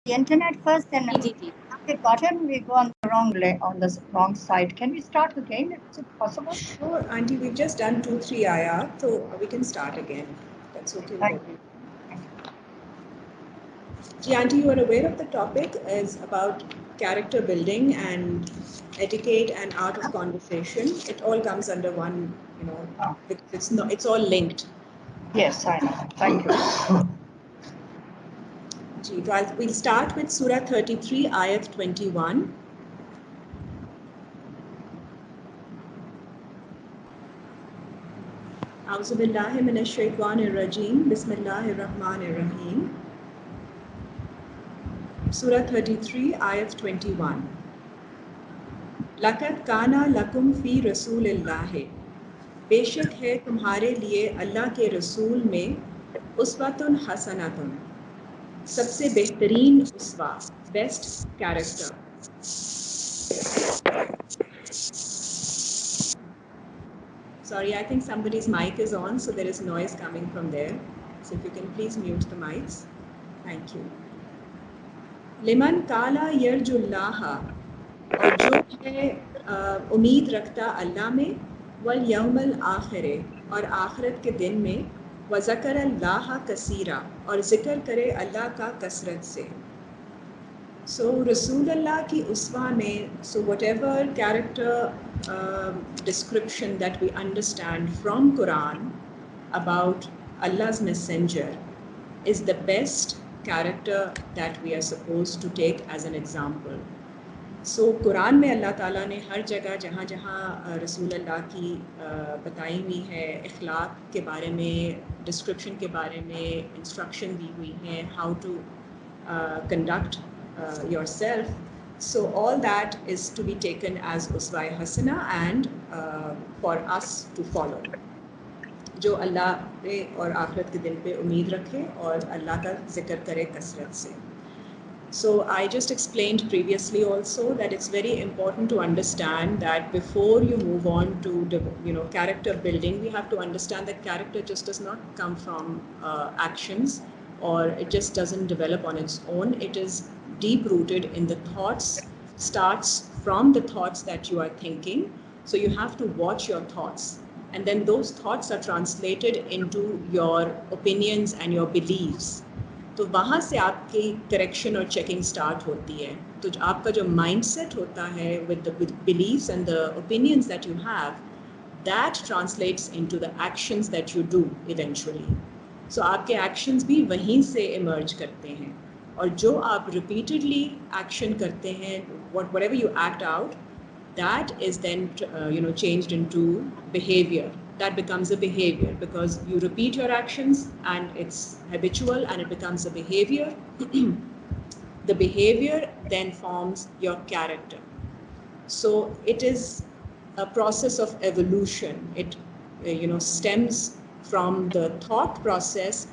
the internet first, then ji ji we got him. We go on the wrong side. Can we start again? Is it possible? Sure, Auntie. We've just done 2-3 ayat, so we can start again. That's okay with Thank you. Ji, Auntie, you are aware of the topic is about character building and etiquette and art of conversation. It all comes under one, because it's all linked. Yes, I know. Thank you. Ji, we'll start with Surah 33, Ayat 21. A'udhu billahi minash shaitanir rajim. Bismillahir rahmanir rahim. Surah 33, Ayat 21. लक़द काना लकुम फ़ी रसूलिल्लाहि, बेशक है तुम्हारे लिए अल्लाह के रसूल में उस्वतुन हसनतुन, सबसे बेहतरीन उस्वा, best character. Sorry, I think somebody's mic is on, so there is noise coming from there. So if you can please mute the mics. Thank you. लिमन काला यरजुल्लाह, और जो है उम्मीद रखता अल्लाह में, वल यौमल आखिरे, और आखिरत के दिन में, व ज़कर अल्लाह कसीरा, और ज़िक्र करे अल्लाह का कसरत से. So रसूल अल्लाह की उस्वा में, so whatever character description that we understand from Quran about Allah's messenger is the best character that we are supposed to take as an example. So Quran में अल्लाह ताला ने हर जगह जहाँ जहाँ रसूल अल्लाह की बताई हुई है, इखलाक के बारे में, डिस्क्रिप्शन के बारे में इंस्ट्रक्शन दी हुई है, how to conduct yourself. So all that is to be taken as uswa hasana and for us to follow. जो अल्लाह पे और आखिरत के दिन पे उम्मीद रखे और अल्लाह का जिक्र करे कसरत से. So I just explained previously also that it's very important to understand that before you move on to character building, we have to understand that character just does not come from actions, or it just doesn't develop on its own. It is deep rooted in the thoughts, starts from the thoughts that you are thinking. So you have to watch your thoughts, and then those thoughts are translated into your opinions and your beliefs. तो वहाँ से आपकी correction और checking start होती है. तो आपका जो माइंडसेट होता है with the believes and the opinions that you have, that translates into the actions that you do eventually. So आपके एक्शंस भी वहीं से इमर्ज करते हैं, और जो आप रिपीटेडली एक्शन करते हैं, whatever you act out, that is then changed into behavior. That becomes a behavior because you repeat your actions and it's habitual and it becomes a behavior. The behavior then forms your character. So it is a process of evolution. It stems from the thought process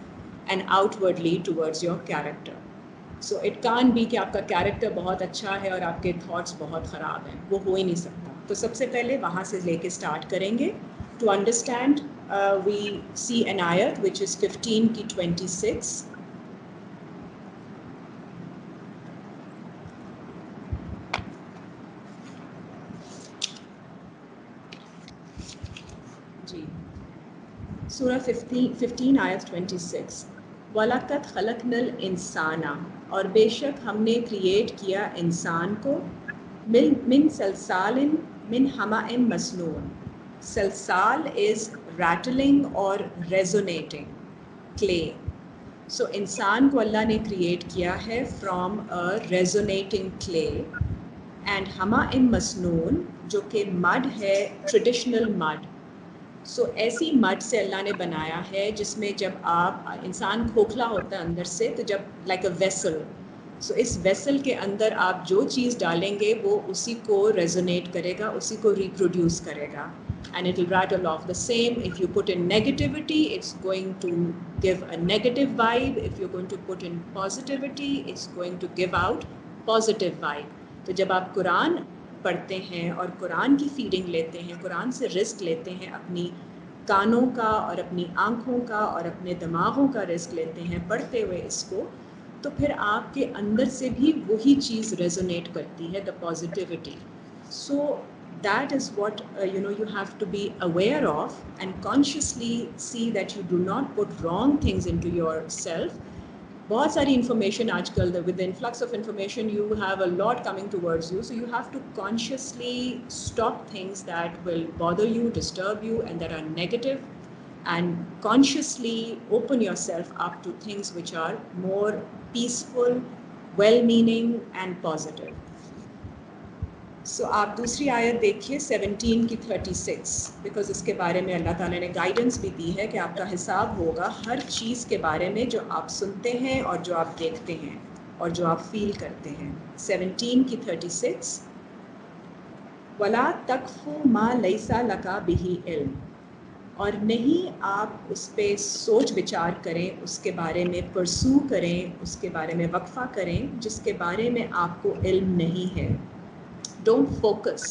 and outwardly towards your character. So it can't be कि आपका character बहुत अच्छा है और आपके thoughts बहुत ख़राब हैं. वो हो ही नहीं सकता. तो सबसे पहले वहाँ से लेके start करेंगे. To understand, we see an ayat which is 15 ki 26. Ji. Surah 15 ayat 26. वलक़द ख़लक़नल इंसाना, और बेशक हमने क्रिएट किया इंसान को, मिन सलसालिन मिन हमाइम मसनून. Salsal is rattling or resonating clay. So इंसान को अल्लाह ने क्रिएट किया है from a resonating clay, and हमाइम मसनून जो कि मड है, ट्रेडिशनल मड. सो ऐसी मड से अल्लाह ने बनाया है जिसमें जब आप, इंसान खोखला होता है अंदर से, तो जब लाइक अ वेसल, सो इस वेसल के अंदर आप जो चीज़ डालेंगे वो उसी को रेजोनेट करेगा, उसी को रिप्रोड्यूस करेगा, and it will rattle off the same. If you put in negativity, it's going to give a negative vibe. If you're going to put in positivity, it's going to give out positive vibe. तो जब आप कुरान पढ़ते हैं और कुरान की feeding लेते हैं, कुरान से रिस्क लेते हैं, अपनी कानों का और अपनी आँखों का और अपने दिमागों का रिस्क लेते हैं पढ़ते हुए इसको, तो फिर आपके अंदर से भी वही चीज़ रेजोनेट करती है, the positivity. So that is what you have to be aware of and consciously see that you do not put wrong things into yourself. बहुत सारी information आजकल, with the influx of information you have a lot coming towards you, so you have to consciously stop things that will bother you, disturb you and that are negative, and consciously open yourself up to things which are more peaceful, well-meaning and positive. So आप दूसरी आयत देखिए 17 की 36, because इसके बारे में अल्लाह ताला ने गाइडेंस भी दी है कि आपका हिसाब होगा हर चीज़ के बारे में जो आप सुनते हैं और जो आप देखते हैं और जो आप फील करते हैं. 17 की 36, वला तकफु मा लैसा लका बिही इल्म, और नहीं आप उस पर सोच विचार करें, उसके बारे में परसू करें, उसके बारे में वक्फा करें जिसके बारे में आपको इल्म नहीं है. Don't focus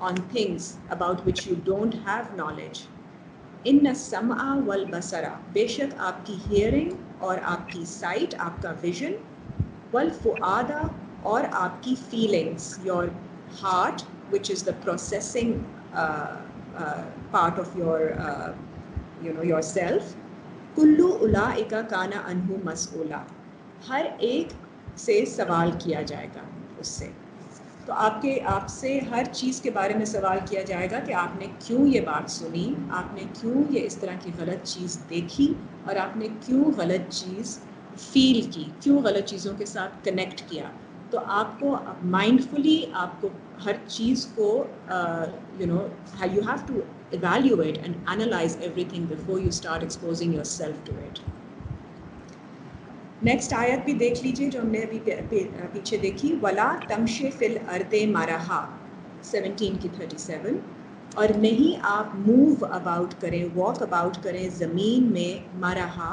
on things about which you don't have knowledge. Inna sam'a wal basara, बेशक आपकी hearing और आपकी sight, आपका vision, wal fu'ada, और आपकी feelings, your heart, which is the processing part of your yourself. Kullu उलाइका काना अनहु मसऊला, हर एक से सवाल किया जाएगा उससे. तो आपसे हर चीज़ के बारे में सवाल किया जाएगा कि आपने क्यों ये बात सुनी, आपने क्यों ये इस तरह की गलत चीज़ देखी, और आपने क्यों गलत चीज़ फील की, क्यों गलत चीज़ों के साथ कनेक्ट किया. तो आपको माइंडफुली आपको हर चीज़ को you have to evaluate and analyze everything before you start exposing yourself to it. Next आयत भी देख लीजिए जो हमने अभी पीछे देखी, वला तमशे फिल अर्दे मरहा 17 की 37, और नहीं आप मूव अबाउट करें, वॉक अबाउट करें ज़मीन में मरहा.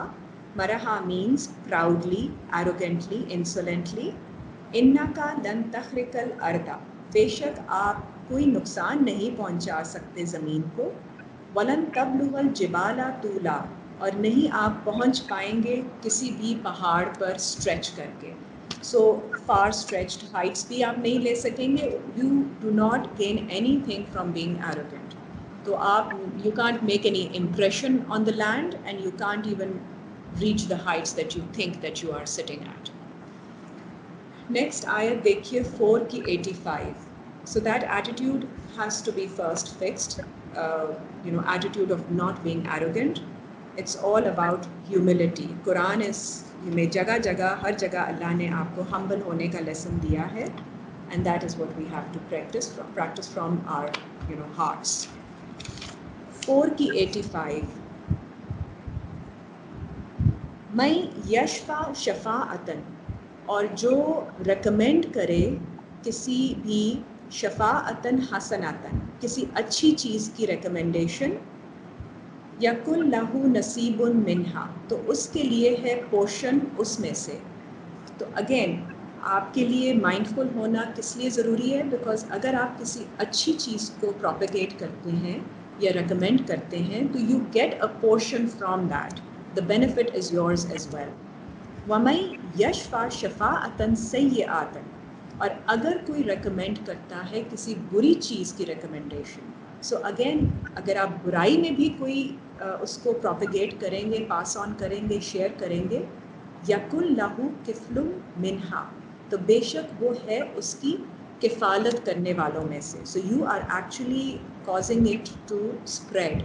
मरहा मीन्स प्राउडली, एरोगेंटली, इंसोलेंटली. इन्ना का लन तखरिकल अर्दा, बेशक आप कोई नुकसान नहीं पहुंचा सकते ज़मीन को. वलन तबलुगल जिबाला तूला, और नहीं आप पहुंच पाएंगे किसी भी पहाड़ पर स्ट्रेच करके. सो फार स्ट्रेच्ड हाइट्स भी आप नहीं ले सकेंगे. You do not gain anything from being arrogant. तो आप you can't make any impression on the land and you can't even reach the heights that you think that you are sitting at. Next आयत देखिए 4 की 85. So that attitude has to be first fixed. Attitude of not being arrogant. It's all about humility. Quran is में जगह जगह हर जगह अल्लाह ने आपको humble होने का lesson दिया है, and that is what we have to practice from our hearts. 4 की 85. मैं यशफा शफाअतन, और जो recommend करे किसी भी शफाअतन हसनातन, किसी अच्छी चीज़ की recommendation, यकुल लहू नसीबुन मिन्हा, तो उसके लिए है पोर्शन उसमें से. तो अगेन आपके लिए माइंडफुल होना किस लिए ज़रूरी है, बिकॉज अगर आप किसी अच्छी चीज़ को प्रोपेगेट करते हैं या रेकमेंड करते हैं तो you get a portion from that, the benefit is yours as well. वमई यशफा शफाअतन सय्यआतन, और अगर कोई रेकमेंड करता है किसी बुरी चीज़ की रिकमेंडेशन, सो अगेन अगर आप बुराई में भी कोई उसको प्रोपेगेट करेंगे, पास ऑन करेंगे, शेयर करेंगे, यकुल लहू किफ़लुम मिन्हा, तो बेशक वो है उसकी किफ़ालत करने वालों में से. So you are actually causing it to spread.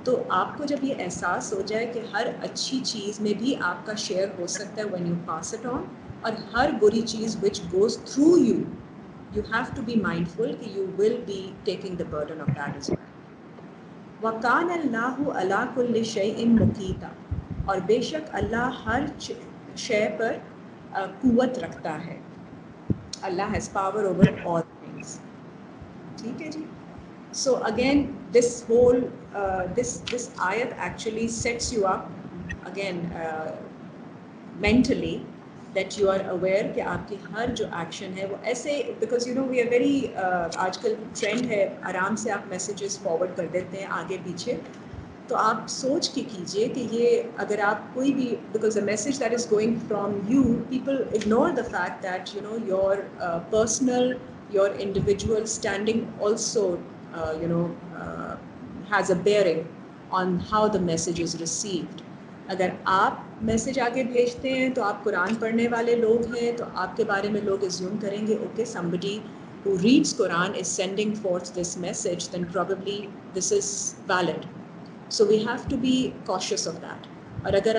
तो आपको जब ये एहसास हो जाए कि हर अच्छी चीज़ में भी आपका शेयर हो सकता है when you pass it on, और हर बुरी चीज़ which goes through you, you have to be mindful कि you will be taking the burden of that as well. वकान अल्लाहु अला कुल्लि शैइन मुकीता, और बेशक अल्लाह हर शय पर कुव्वत रखता है. अल्लाह has power over all things. ठीक है जी. So again this whole this ayat actually sets you up again mentally, that you are aware कि आपकी हर जो एक्शन है वो ऐसे, because we are very आजकल ट्रेंड है आराम से आप मैसेजेस फॉरवर्ड कर देते हैं आगे पीछे. तो आप सोच के कीजिए कि ये अगर आप कोई भी, because the message that is going from you, people ignore the fact that you know your personal, your individual standing also you know has a bearing on how the message is received. अगर आप message आगे भेजते हैं तो आप कुरान पढ़ने वाले लोग हैं, तो आपके बारे में लोग एज्यूम करेंगे okay somebody who reads Quran is sending forth this message, then probably this is valid. So we have to be cautious of that. और अगर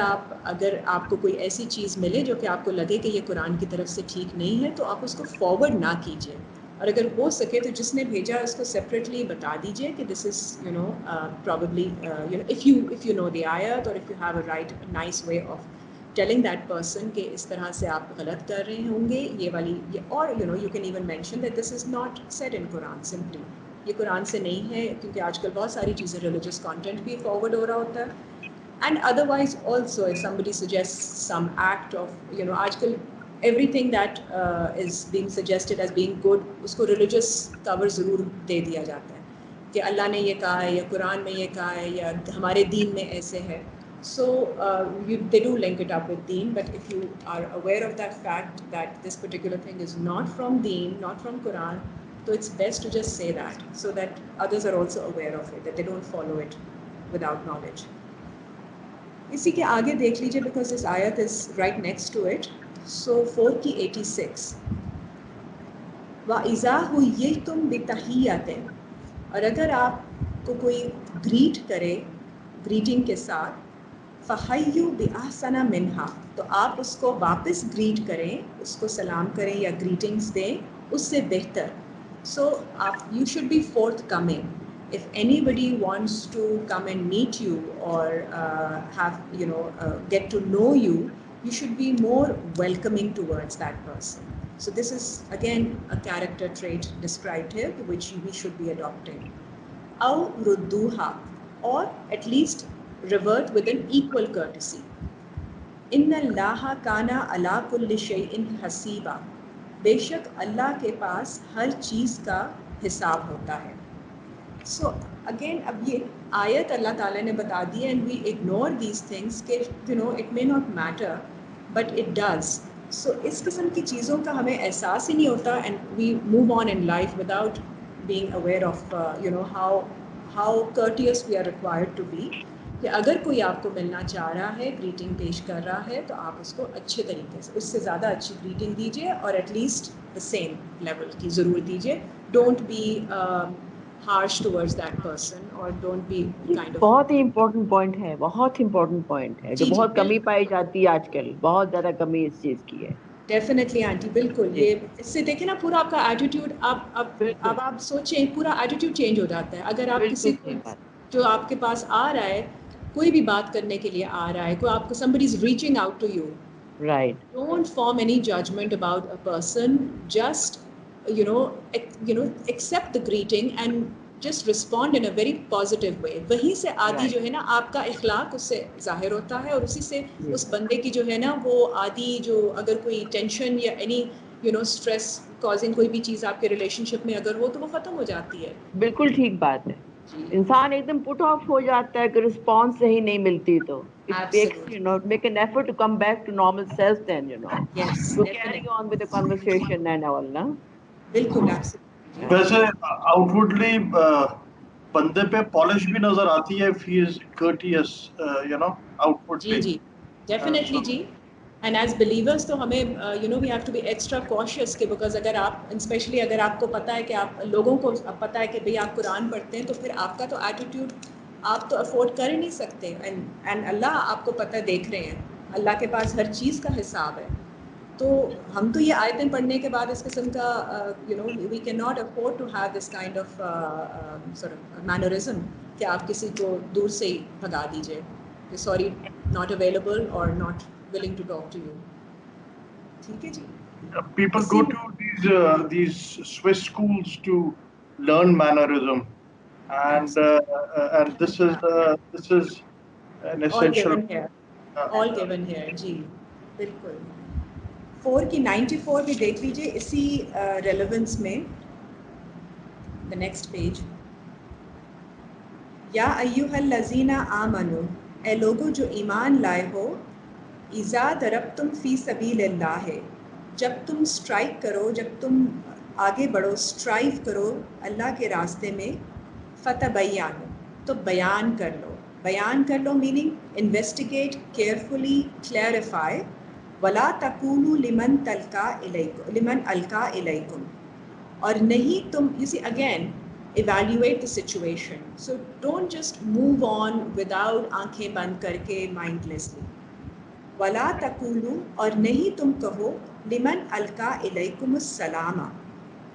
आपको कोई ऐसी चीज़ मिले जो कि आपको लगे कि ये कुरान की तरफ से ठीक नहीं है, तो आप उसको फॉरवर्ड ना कीजिए. और अगर हो सके तो जिसने भेजा उसको सेपरेटली बता दीजिए कि this is you know probably you know if you know the आयत, और if you have a right nice way of telling that person कि इस तरह से आप गलत कर रहे होंगे ये वाली ये, और you know you can even mention that this is not said in Quran simply, ये कुरान से नहीं है, क्योंकि आजकल बहुत सारी चीज़ें रिलीजियस कंटेंट भी फॉरवर्ड हो रहा होता है. And otherwise also if somebody suggests some act of, you know, आजकल everything that is being suggested as being good, उसको religious cover ज़रूर दे दिया जाता है कि अल्लाह ने ये कहा है, या कुरान में ये कहा है, या हमारे दीन में ऐसे है. So they do link it up with deen, but if you are aware of that fact that this particular thing is not from deen, not from Quran, so it's best to just say that so that others are also aware of it, that they don't follow it without knowledge. इसी के आगे देख लीजिए, because this ayat is right next to it. So 4 की 86, वइज़ा हुय्यितुम बितहिय्यतिन, और अगर आपको कोई ग्रीट करे ग्रीटिंग के साथ, फ़हय्यु बिअहसना मिन्हा, तो आप उसको वापस ग्रीट करें, उसको सलाम करें या ग्रीटिंग्स दें उससे बेहतर. सो आप you should be forthcoming. If anybody wants to come and meet you or have get to know you, you should be more welcoming towards that person. So this is again a character trait described here which we should be adopting. Aw rudduha, or at least revert with an equal courtesy. Inna Allaha kana ala kulli shay'in hasiba, बेशक अल्लाह के पास हर चीज़ का हिसाब होता है. So again अब ये आयत अल्लाह ताला ने बता दी है, and we ignore these things कि you know it may not matter but it does. So इस किस्म की चीज़ों का हमें एहसास ही नहीं होता, and we move on in life without being aware of how courteous we are required to be. कि अगर कोई आपको मिलना चाह रहा है, ग्रीटिंग पेश कर रहा है, तो आप उसको अच्छे तरीके से, उससे ज़्यादा अच्छी ग्रीटिंग दीजिए, और एटलीस्ट द सेम लेवल की ज़रूर दीजिए. Don't be harsh towards that person, or don't be kind of. बहुत ही इम्पोर्टेंट पॉइंट है, बहुत इम्पोर्टेंट पॉइंट है, जो बहुत कमी पाई जाती है आजकल, बहुत ज़्यादा कमी इस चीज़ की है. डेफिनेटली आंटी, बिल्कुल. ये इससे देखें ना पूरा आपका एटीट्यूड, अब आप सोचें पूरा एटीट्यूड चेंज हो जाता है. अगर आप किसी जो आपके पास आ रहा है, कोई भी बात करने के लिए आ रहा है, कोई आपको somebody is reaching out to you, right, don't form any judgment about a person. Just accept the greeting and just respond in a very positive way. वहीं से आदि जो है ना आपका इखलाक उससे जाहिर होता है, और उसी से उस बंदे की जो है ना वो आदि जो अगर कोई टेंशन या एनी स्ट्रेस कॉजिंग कोई भी चीज़ आपके रिलेशनशिप में अगर हो तो वो ख़त्म हो जाती है. बिल्कुल ठीक बात है. इंसान एकदम पुट ऑफ हो जाता है कि रिस्पॉन्स सही नहीं मिलती, तो it takes make an effort to come back to normal self then yes, to carry on with the conversation and all na. बिल्कुल absolutely. वैसे आउटवर्डली बंदे पे पॉलिश भी नजर आती है if he is courteous outwardly. जी डेफिनेटली जी. एंड एज बिलीवर्स तो हमें we have to be extra cautious के, बिकॉज अगर आप स्पेशली अगर आपको पता है कि आप लोगों को पता है कि भाई आप कुरान पढ़ते हैं, तो फिर आपका तो एटीट्यूड आप तो अफोर्ड कर ही नहीं सकते. एंड अल्लाह आपको पता देख रहे हैं, अल्लाह के पास हर चीज़ का हिसाब है. तो हम तो ये आयतें पढ़ने के बाद इस किस्म का we can not afford to have this kind of sort of mannerism कि आप किसी को दूर से ही भगा दीजिए, सॉरी नॉट अवेलेबल और not willing to talk to you. ठीक है जी. People go to these Swiss schools to learn mannerism, and this is an essential. All given here जी, बिल्कुल. 4 की 94 भी देख लीजिए इसी relevance में. The next page. या अय्युहल्लज़ीना आमनु, ए लोगो जो ईमान लाए हो, इज़ा दरबतुम फ़ी सबीलिल्लाह, जब तुम स्ट्राइक करो, जब तुम आगे बढ़ो, स्ट्राइव करो अल्लाह के रास्ते में, फ़तबय्यनु, तो बयान कर लो। बयान कर लो मीनिंग इन्वेस्टिगेट, केयरफुली क्लैरिफाई। वला तकूलू लिमन अलका इलैकुम, और नहीं तुम, you see again, evaluate the situation. So don't just move on without आंखें बंद करके mindlessly. वला तकूलू, और नहीं तुम कहो, लिमन अलका इलैकुमुस सलामा,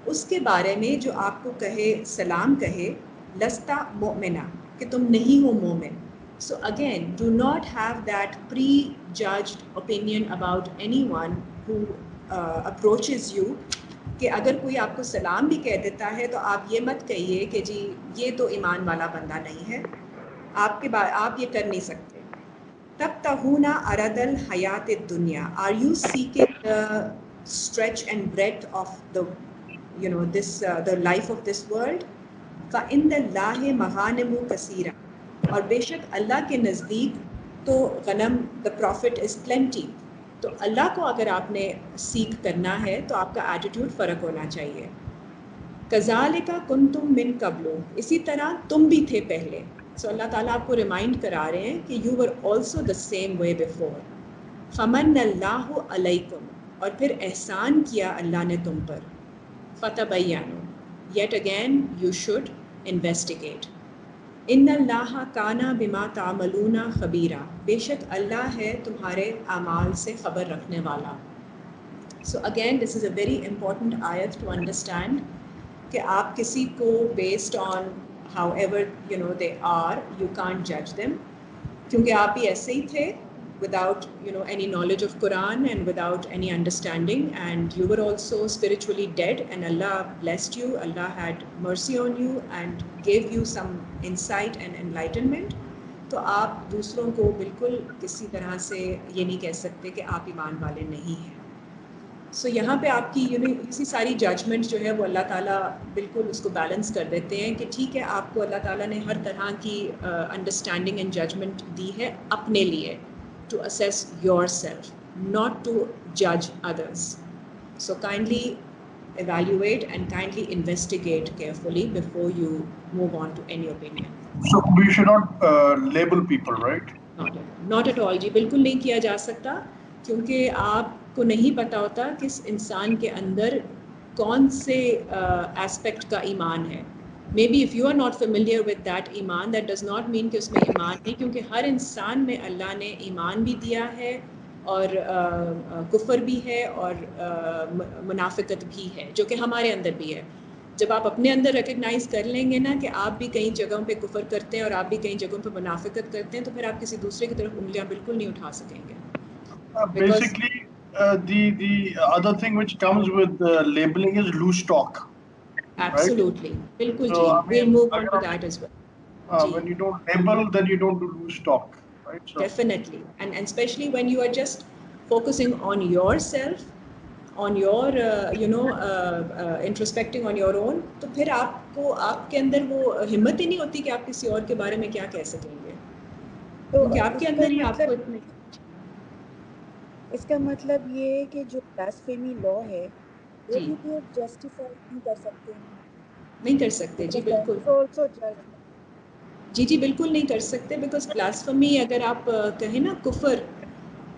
उसके बारे में जो आपको कहे, सलाम कहे, लस्ता मोमिना, कि तुम नहीं हो मोमिन. So again, do not have that prejudged opinion about anyone who approaches you, कि अगर कोई आपको सलाम भी कह देता है तो आप ये मत कहिए कि जी ये तो ईमान वाला बंदा नहीं है, आप ये कर नहीं सकते. तब तहूना अरदल हयात दुनिया, are you seeking the stretch and breadth of the the life of this world. फ़इन्नल्लाहि मग़ानिमु कसीरा, और बेशक अल्लाह के नज़दीक तो गनम, द प्रॉफिट इज़ प्लेंटी. तो अल्लाह को अगर आपने सीख करना है तो आपका एटीट्यूड फ़र्क होना चाहिए. कज़ालिका कुन्तुम मिन क़ब्लु, इसी तरह तुम भी थे पहले. सो अल्लाह ताला आपको रिमाइंड करा रहे हैं कि you were also the same way before. फ़मन्नल्लाहु अलैकुम, और फिर एहसान किया अल्लाह ने तुम पर. फ़तबय्यनु, yet again you should investigate. इन्नल्लाहा काना बिमा तामलूना खबीरा, बेशक अल्लाह है तुम्हारे आमाल से खबर रखने वाला. So again this is a very important ayat to understand कि आप किसी को based on however they are, you can't judge them, क्योंकि आप भी ऐसे ही थे without any knowledge of Quran and without any understanding, and you were also spiritually dead, and Allah blessed you, Allah had mercy on you and gave you some insight and enlightenment. तो आप दूसरों को बिल्कुल किसी तरह से ये नहीं कह सकते कि आप ईमान वाले नहीं हैं. सो यहाँ पे आपकी इसी सारी जजमेंट जो है वो अल्लाह ताला बिल्कुल उसको बैलेंस कर देते हैं कि ठीक है, आपको अल्लाह ताला ने हर तरह की अंडरस्टैंडिंग एंड जजमेंट दी है अपने लिए, to assess yourself, not to judge others. So kindly evaluate and kindly investigate carefully before you move on to any opinion. So we should not label people, right? Not at all जी, बिल्कुल नहीं किया जा सकता, क्योंकि आपको नहीं पता होता किस इंसान के अंदर कौन से एस्पेक्ट का ईमान है. Maybe if you are not familiar with that Iman, that does not mean कि उसमें ईमान नहीं, क्योंकि हर इंसान में अल्लाह ने ईमान भी दिया है और कुफर भी है और मुनाफिकत भी है, जो कि हमारे अंदर भी है. जब आप अपने अंदर रिकग्नाइज कर लेंगे ना कि आप भी कई जगहों पे कुफर करते हैं और आप भी कई जगहों पे मुनाफिकत करते हैं, तो फिर आप किसी दूसरे की तरफ उंगलियां बिल्कुल नहीं उठा सकेंगे. Basically, the other thing which comes with labeling is loose talk. Absolutely, बिल्कुल So, ji. I mean, We'll move on to that as well. when you don't label, then you don't do loose talk, right? So, Definitely, and especially when you are just focusing on yourself, on your introspecting on your own, तो फिर आपको आपके अंदर वो हिम्मत ही नहीं होती कि आप किसी और के बारे में क्या कह सकेंगे, क्योंकि आपके अंदर ही आपको इतने. इसका मतलब ये है कि जो ब्लास्फेमी लॉ है वो जी. भी तो जस्टिफाई नहीं कर सकते हैं. नहीं कर सकते जी, बिल्कुल also judge. जी बिल्कुल नहीं कर सकते, बिकॉज ब्लास्फेमी अगर आप कहें ना कुफर,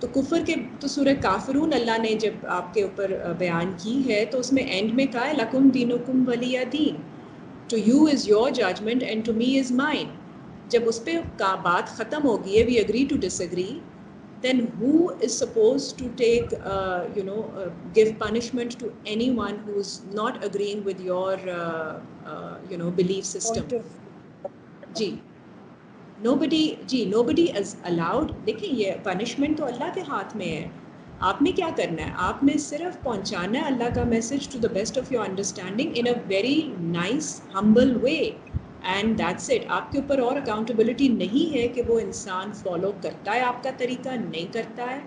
तो कुफर के तो सूरह काफिरून अल्लाह ने जब आपके ऊपर बयान की है तो उसमें एंड में कहा है लकुम दीनुकुम वलिया दीन, to you is your judgement and to me is mine. जब उस पर का बात ख़त्म होगी है, we agree to disagree, then who is supposed to take give punishment to anyone who is not agreeing with your belief system. जी nobody is allowed. देखिए ये punishment तो अल्लाह के हाथ में है, आपने क्या करना है, आपने सिर्फ पहुंचाना है अल्लाह का message to the best of your understanding in a very nice humble way, and that's it. आपके ऊपर और अकाउंटेबिलिटी नहीं है कि वो इंसान फॉलो करता है आपका तरीका, नहीं करता है,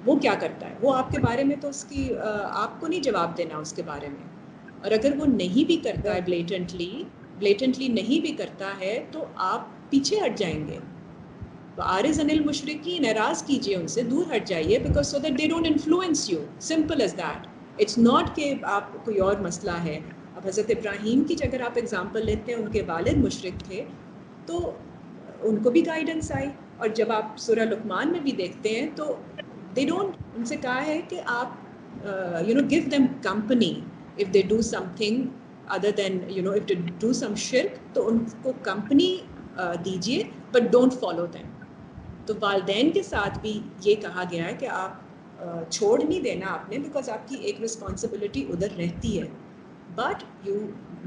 वो क्या करता है, वो आपके बारे में तो उसकी आपको नहीं जवाब देना उसके बारे में. और अगर वो नहीं भी करता है ब्लेटेंटली, ब्लेटेंटली नहीं भी करता है तो आप पीछे हट जाएंगे। आरिज़ अनिल मुशरिकीन, एराज कीजिए उनसे, दूर हट जाइए, because so that they don't influence you, simple as that. It's not कि आप कोई और मसला है। अब हज़रत इब्राहीम की अगर आप एग्जांपल लेते हैं, उनके वालिद मुशरिक थे तो उनको भी गाइडेंस आई, और जब आप सूरह लुकमान में भी देखते हैं तो दे डोंट, उनसे कहा है कि आप give them company if they do something other than if they do some शिर्क, तो उनको कंपनी दीजिए, बट डोंट फॉलो देम। तो वालदैन के साथ भी ये कहा गया है कि आप छोड़ नहीं देना आपने, बिकॉज आपकी एक रिस्पॉन्सिबिलिटी उधर रहती है, but you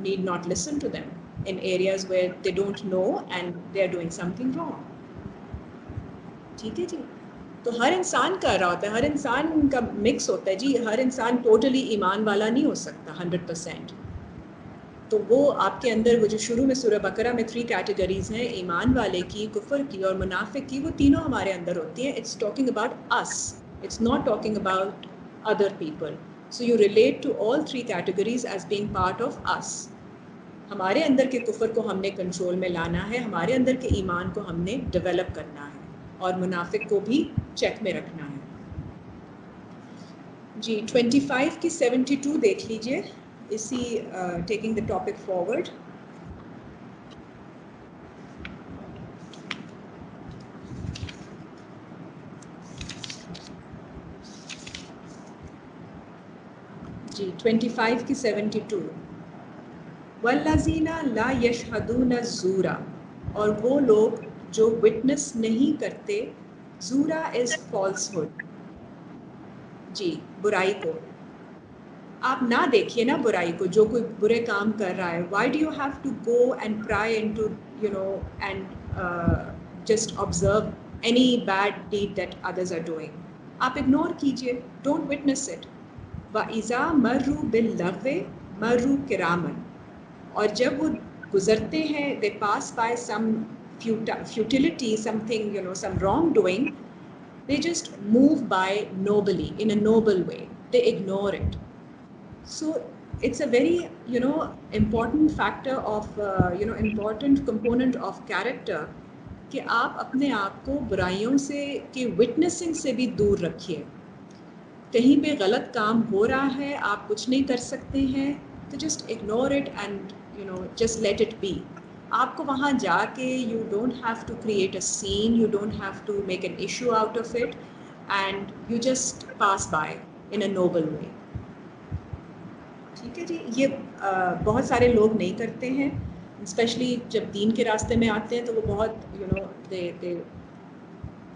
need not listen to them in areas where they don't know and they are doing something wrong. ठीक है जी। तो हर इंसान कर रहा होता है, हर इंसान का मिक्स होता है जी, हर इंसान टोटली ईमान वाला नहीं हो सकता 100%। तो वो आपके अंदर, वो जो शुरू में सूरह बकरा में 3 कैटेगरीज हैं, ईमान वाले की, कुफर की और मुनाफिक की, वो तीनों हमारे अंदर होती हैं। It's talking about us, it's not talking about other people. So you relate to all 3 categories as being part of us. हमारे अंदर के कुफर को हमने कंट्रोल में लाना है, हमारे अंदर के ईमान को हमने डेवलप करना है, और मुनाफिक को भी चेक में रखना है जी। 25 की 72 देख लीजिए, इसी टेकिंग द टॉपिक फॉरवर्ड। जी 25 की 72, वल्लज़ीना ला यशहदूना ज़ूरा, और वो लोग जो विटनेस नहीं करते, ज़ूरा इज फॉल्सहुड जी, बुराई को। आप ना देखिए ना बुराई को, जो कोई बुरे काम कर रहा है, why do you have to go and pry into and just observe any bad deed that others are doing. आप इग्नोर कीजिए, डोंट विटनेस इट। व इज़ा मर्रू बिल लग़्व मर्रू किरामन, और जब वो गुजरते हैं, दे पास bye some futility, something, some wrongdoing, they just move by nobly, in a noble way, they ignore it. So it's a very important factor of important component of character कि आप अपने आप को बुराइयों से, कि विटनेसिंग से भी दूर रखिए। कहीं पे गलत काम हो रहा है, आप कुछ नहीं कर सकते हैं, तो just ignore it and just let it be. आपको वहाँ जाके you don't have to create a scene, you don't have to make an issue out of it, and you just pass by in a noble way. ठीक है जी। ये बहुत सारे लोग नहीं करते हैं, स्पेशली जब दीन के रास्ते में आते हैं, तो वो बहुत they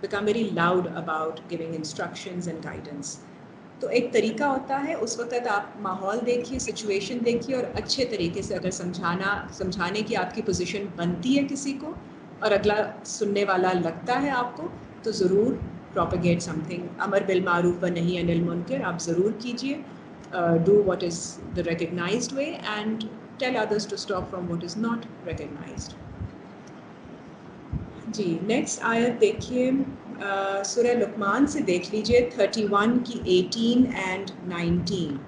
become very loud about giving instructions and guidance. तो एक तरीका होता है, उस वक्त आप माहौल देखिए, सिचुएशन देखिए, और अच्छे तरीके से अगर समझाने की आपकी पोजीशन बनती है किसी को, और अगला सुनने वाला लगता है आपको, तो ज़रूर प्रोपेगेट समथिंग। अमर बिल मारूफ व नही अनिल मुनकर आप ज़रूर कीजिए। Do what is the recognized way and tell others to stop from what is not recognized. जी नेक्स्ट आयत देखिए, सूरह लुकमान से देख लीजिए 31 की 18 एंड 19।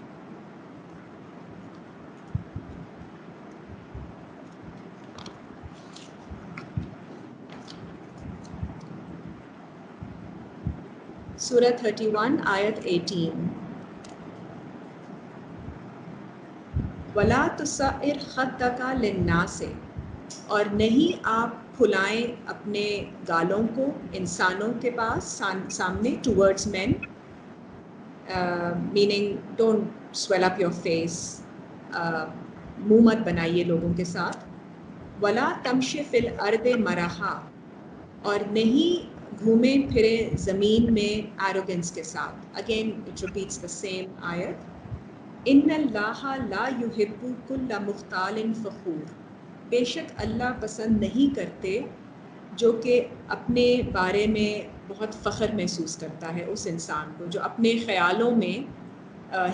सूरह 31 आयत 18, वला तुसइर खद्दका लिन्नास, और नहीं आप फुलाएं अपने गालों को इंसानों के पास, सामने, towards man, meaning don't swell up your face, मुंह मत बनाइए लोगों के साथ। वला तमशे फिल अर्दे मराहा, और नहीं घूमे फिरे ज़मीन में एरोगेंस के साथ। Again it repeats the same आयत, इन्नल्लाहा ला युहिब्बु कुल्ला मुख्तालिन फ़खूर, बेशक अल्लाह पसंद नहीं करते जो कि अपने बारे में बहुत फ़ख्र महसूस करता है, उस इंसान को जो अपने ख़यालों में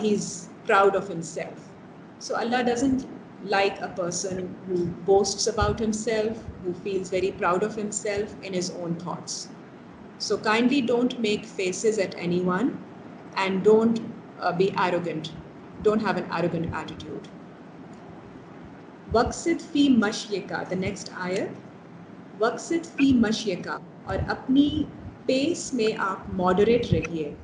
he is proud of himself. So Allah doesn't like a person who boasts about himself, who feels very proud of himself in his own thoughts. So kindly don't make faces at anyone, and don't be arrogant. Don't have an arrogant attitude. वक्सिद फी मशयका, the next आयत, वक्सिद फी मशयका, और अपनी pace में आप मॉडरेट रहिए.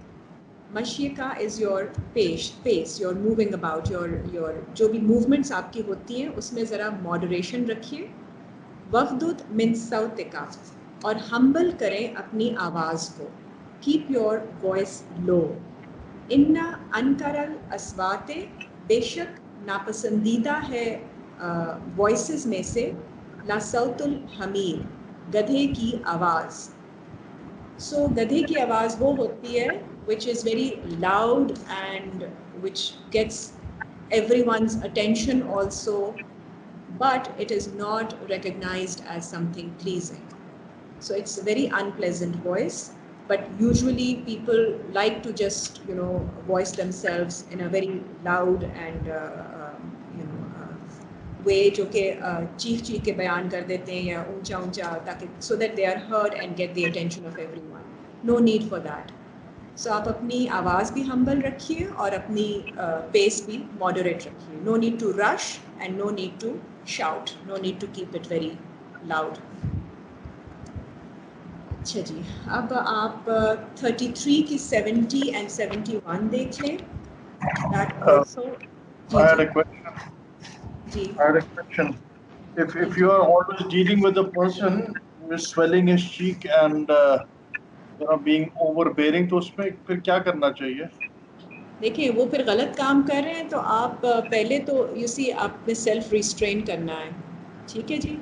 मशयका is your pace, your moving about, your जो भी मूवमेंट्स आपकी होती हैं उसमें ज़रा मॉडरेशन रखिए. वफ़दुद मिन सौतिका, और हम्बल करें अपनी आवाज़ को. कीप योर वॉइस लो. इन्ना अनकरल अस्वाते, बेशक नापसंदीदा है वॉइसेस में से, ला सौतुल हमीर, गधे की आवाज़. सो गधे की आवाज़ वो होती है which is very loud and which gets everyone's attention also, but it is not recognized as something pleasing. So it's a very unpleasant voice, but usually people like to just, you know, voice themselves in a very loud and way जो कि चीख के बयान कर देते हैं या ऊंचा ताकि so that they are heard and get the attention of everyone. No need for that. So आप अपनी आवाज़ भी हम्बल रखिए और अपनी पेस भी मॉडरेट रखिए. No need to rush and no need to shout, no need to keep it very loud. अच्छा जी, अब आप 33 की 70 and 71 देख लें. That also. I had a question. Ji. I had a question. If you are always dealing with a person who is swelling his cheek and being overbearing, तो उसमें फिर क्या करना चाहिए? देखिए वो फिर गलत काम कर रहे हैं तो आप पहले तो यू सी आपने सेल्फ रिस्ट्रेन करना है. ठीक है जी.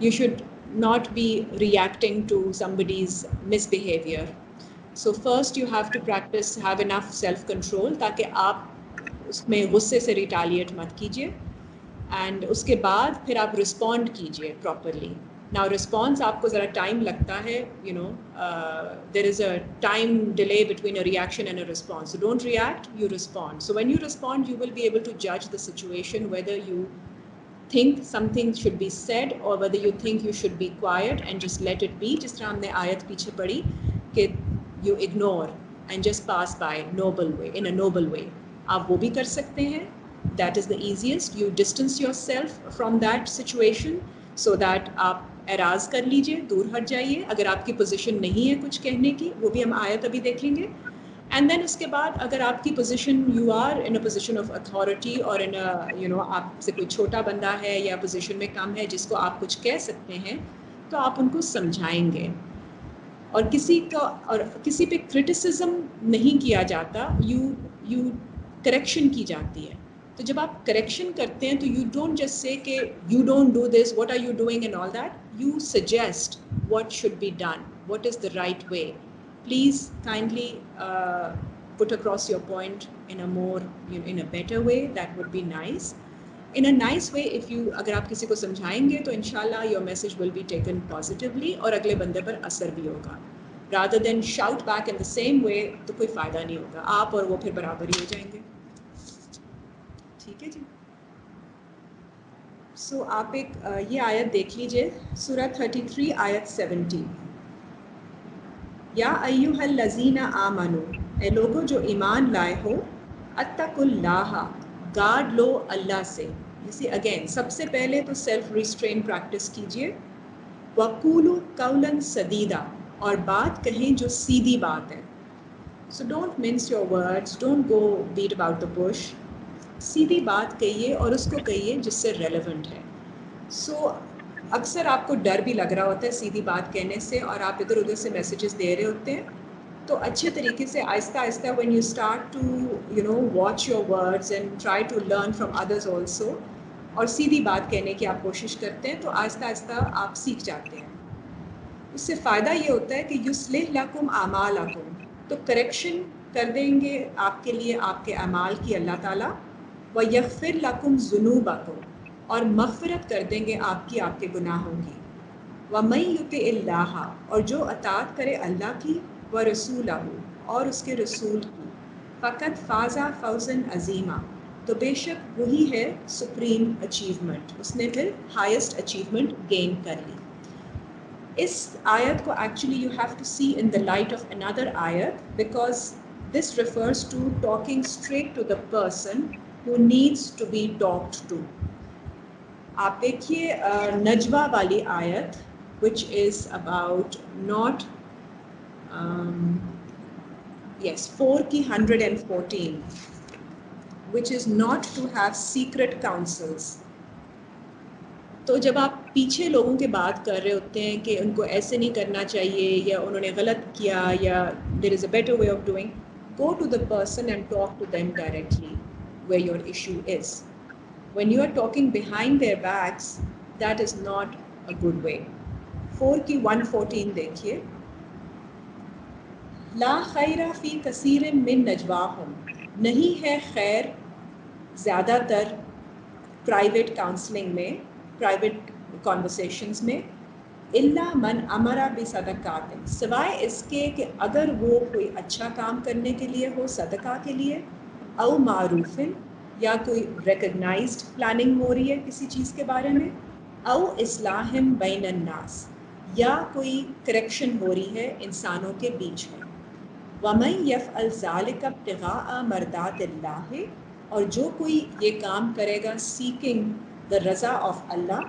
You should not be reacting to somebody's misbehavior. So first you have to practice, have enough self control ताकि आप उसमें गुस्से से retaliate मत कीजिए. And उसके बाद फिर आप respond कीजिए properly. Now response आपको ज़रा time लगता है, you know, there is a time delay between a reaction and a response. So don't react, you respond. So when you respond, you will be able to judge the situation, whether you think something should be said or whether you think you should be quiet and just let it be. जिस तरह हमने आयत पीछे पढ़ी कि you ignore and just pass by noble way, in a noble way. आप वो भी कर सकते हैं. That is the easiest. You distance yourself from that situation so that आप एराज कर लीजिए, दूर हट जाइए. अगर आपकी पोजीशन नहीं है कुछ कहने की, वो भी हम आयत अभी देख लेंगे. एंड देन उसके बाद अगर आपकी position, you are in a position of authority और इन अ, यू नो, आपसे कोई छोटा बंदा है या पोजीशन में कम है जिसको आप कुछ कह सकते हैं, तो आप उनको समझाएंगे. और किसी पे क्रिटिसिज्म नहीं किया जाता, यू करेक्शन की जाती है. तो जब आप करेक्शन करते हैं तो यू डोंट जस्ट से कि you don't do this, what are you doing and all that. You suggest what should be done, what is the right way. Please kindly put across your point in a more, you know, in a better way. That would be nice. In a nice way, if you, अगर आप किसी को समझाएंगे तो इंशाल्लाह your message will be taken positively और अगले बंदे पर असर भी होगा. Rather than shout back in the same way, तो कोई फ़ायदा नहीं होगा. आप और वो फिर बराबर ही हो जाएंगे. ठीक है जी. So आप एक ये आयत देख लीजिए, सूरह 33 आयत 70. या अय्युहल लज़ीना आमनु, ए लोगो जो ईमान लाए हो, अत्तकुल्लाह, गार्ड लो अल्लाह से. इसी अगेन सबसे पहले तो सेल्फ रिस्ट्रेन प्रैक्टिस कीजिए. वक़ूलु कौलन सदीदा, और बात कहें जो सीधी बात है. So don't mince your words, don't go beat about the bush. सीधी बात कहिए और उसको कहिए जिससे रेलेवेंट है. सो अक्सर आपको डर भी लग रहा होता है सीधी बात कहने से और आप इधर उधर से मैसेजेस दे रहे होते हैं. तो अच्छे तरीके से आहिस्ता आहिस्ता when you start to, you know, watch your words and try to learn from others also, और सीधी बात कहने की आप कोशिश करते हैं, तो आहिस्ता आहिस्ता आप सीख जाते हैं. उससे फ़ायदा ये होता है कि युस्लिह लकुम आमालकुम, तो करेक्शन कर देंगे आपके लिए आपके अमाल की अल्लाह ताला. व यग़फिर लकुम ज़ुनूबकुम, और मग़फ़िरत कर देंगे आपके गुनाहों की. व मई युतिइल्लाह, और जो अताअत करे अल्लाह की, व रसूलहू, और उसके रसूल की, फ़क़द फ़ाज़ा फ़ौज़न अज़ीमा, तो बेशक वही है सुप्रीम अचीवमेंट, उसने फिर हाईएस्ट अचीवमेंट गेन कर ली. इस आयत को actually you have to see in the light of another आयत, because this refers to talking straight to the person who needs to be talked to. आप देखिए नजवा वाली आयत which is about not yes 4 की 114 which is not to have secret counsels. तो जब आप पीछे लोगों की बात कर रहे होते हैं कि उनको ऐसे नहीं करना चाहिए या उन्होंने गलत किया या there is a better way of doing, go to the person and talk to them directly where your issue is. When you are talking behind their backs, that is not a good way. 4 की 114 देखिए, ला खैरा फी कसीर मिन नजवाहुम, नहीं है खैर ज़्यादातर private counselling में, private conversations में, इल्ला मन अमरा बिसदकात, सिवाय इसके कि अगर वो कोई अच्छा काम करने के लिए हो, सदका के लिए, औ मारूफिन, या कोई रिकग्नाइज्ड प्लानिंग हो रही है किसी चीज़ के बारे में, औ इस्लाहिम बैनन नास, या कोई करेक्शन हो रही है इंसानों के बीच में। वमन यफ़अल ज़ालिका इब्तिगाअ मर्दातिल्लाह, और जो कोई ये काम करेगा सीकिंग द रज़ा ऑफ अल्लाह,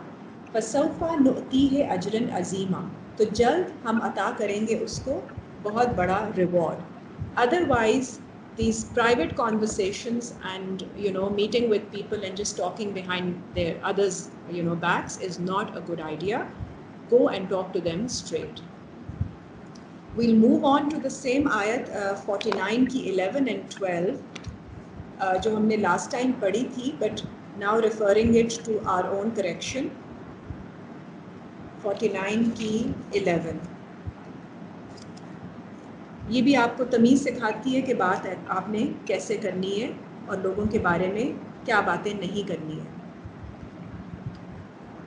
फसौफा नुअतीह अजरन अज़ीमा, तो जल्द हम अता करेंगे उसको बहुत बड़ा reward. Otherwise these private conversations and meeting with people and just talking behind their others backs is not a good idea. Go and talk to them straight. We'll move on to the same ayat 49 की 11 and 12 जो हमने last time पढ़ी थी, but now referring it to our own correction. 49 की 11 ये भी आपको तमीज़ सिखाती है कि बात आपने कैसे करनी है और लोगों के बारे में क्या बातें नहीं करनी है।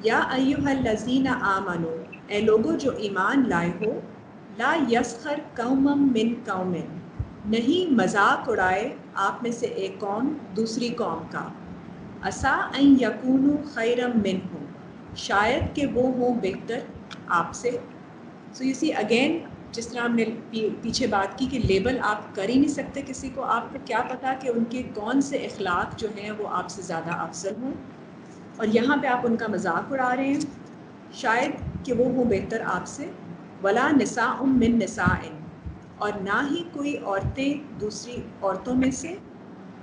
या अय्युहल लज़ीना आमनो, ए लोगो जो ईमान लाए हो, ला यस्खर कौमम मिन कौमिन, नहीं मजाक उड़ाए आप में से एक कौम दूसरी कौम का, असा अन यकूनु खैरम मिनहुम, शायद कि वो हों बेहतर आपसे। सो यू सी अगेन, जिस तरह हमने पीछे बात की कि लेबल आप कर ही नहीं सकते किसी को, आपको क्या पता कि उनके कौन से अखलाक जो हैं वो आपसे ज़्यादा अफजल हों, और यहाँ पे आप उनका मजाक उड़ा रहे हैं, शायद कि वो हों बेहतर आपसे। वला निसाउम मिन निसाइन, और ना ही कोई औरतें दूसरी औरतों में से,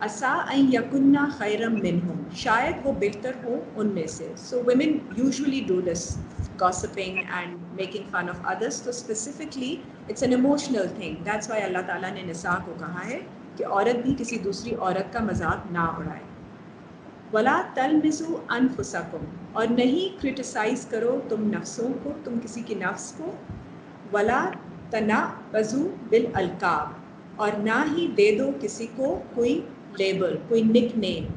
असा अन यकुन्ना खैरम मिनहुम, शायद वो बेहतर हो उनमें से। सो women usually do this, gossiping and making fun of others. So specifically it's an emotional thing. That's why Allah Ta'ala ने निसा को कहा है कि औरत भी किसी दूसरी औरत का मजाक ना उड़ाए। वला तलमिज़ू अनफुसकुम, और नहीं क्रिटिसाइज करो तुम नफ्सों को, तुम किसी की नफ्स को। वला तनाबज़ू बिल अलकाब, और ना ही दे दो किसी को कोई लेबल, कोई nickname.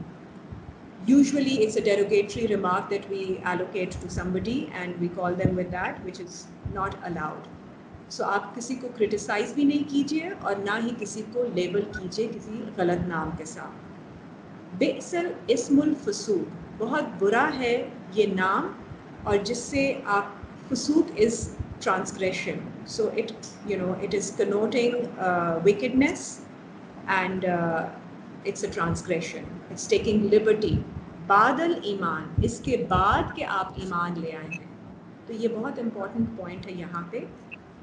Usually it's a derogatory remark that we allocate to somebody and we call them with that, which is not allowed. So आप किसी को criticize भी नहीं कीजिए और ना ही किसी को label कीजिए किसी गलत नाम के साथ। बिसल इस्मुल फसूक, बहुत बुरा है ये नाम, और जिससे आप, फसूक is transgression, so it is connoting wickedness and it's a transgression, it's taking liberty। बादल ईमान, इसके बाद कि आप ईमान ले आए हैं। तो ये बहुत इम्पॉर्टेंट पॉइंट है यहाँ पे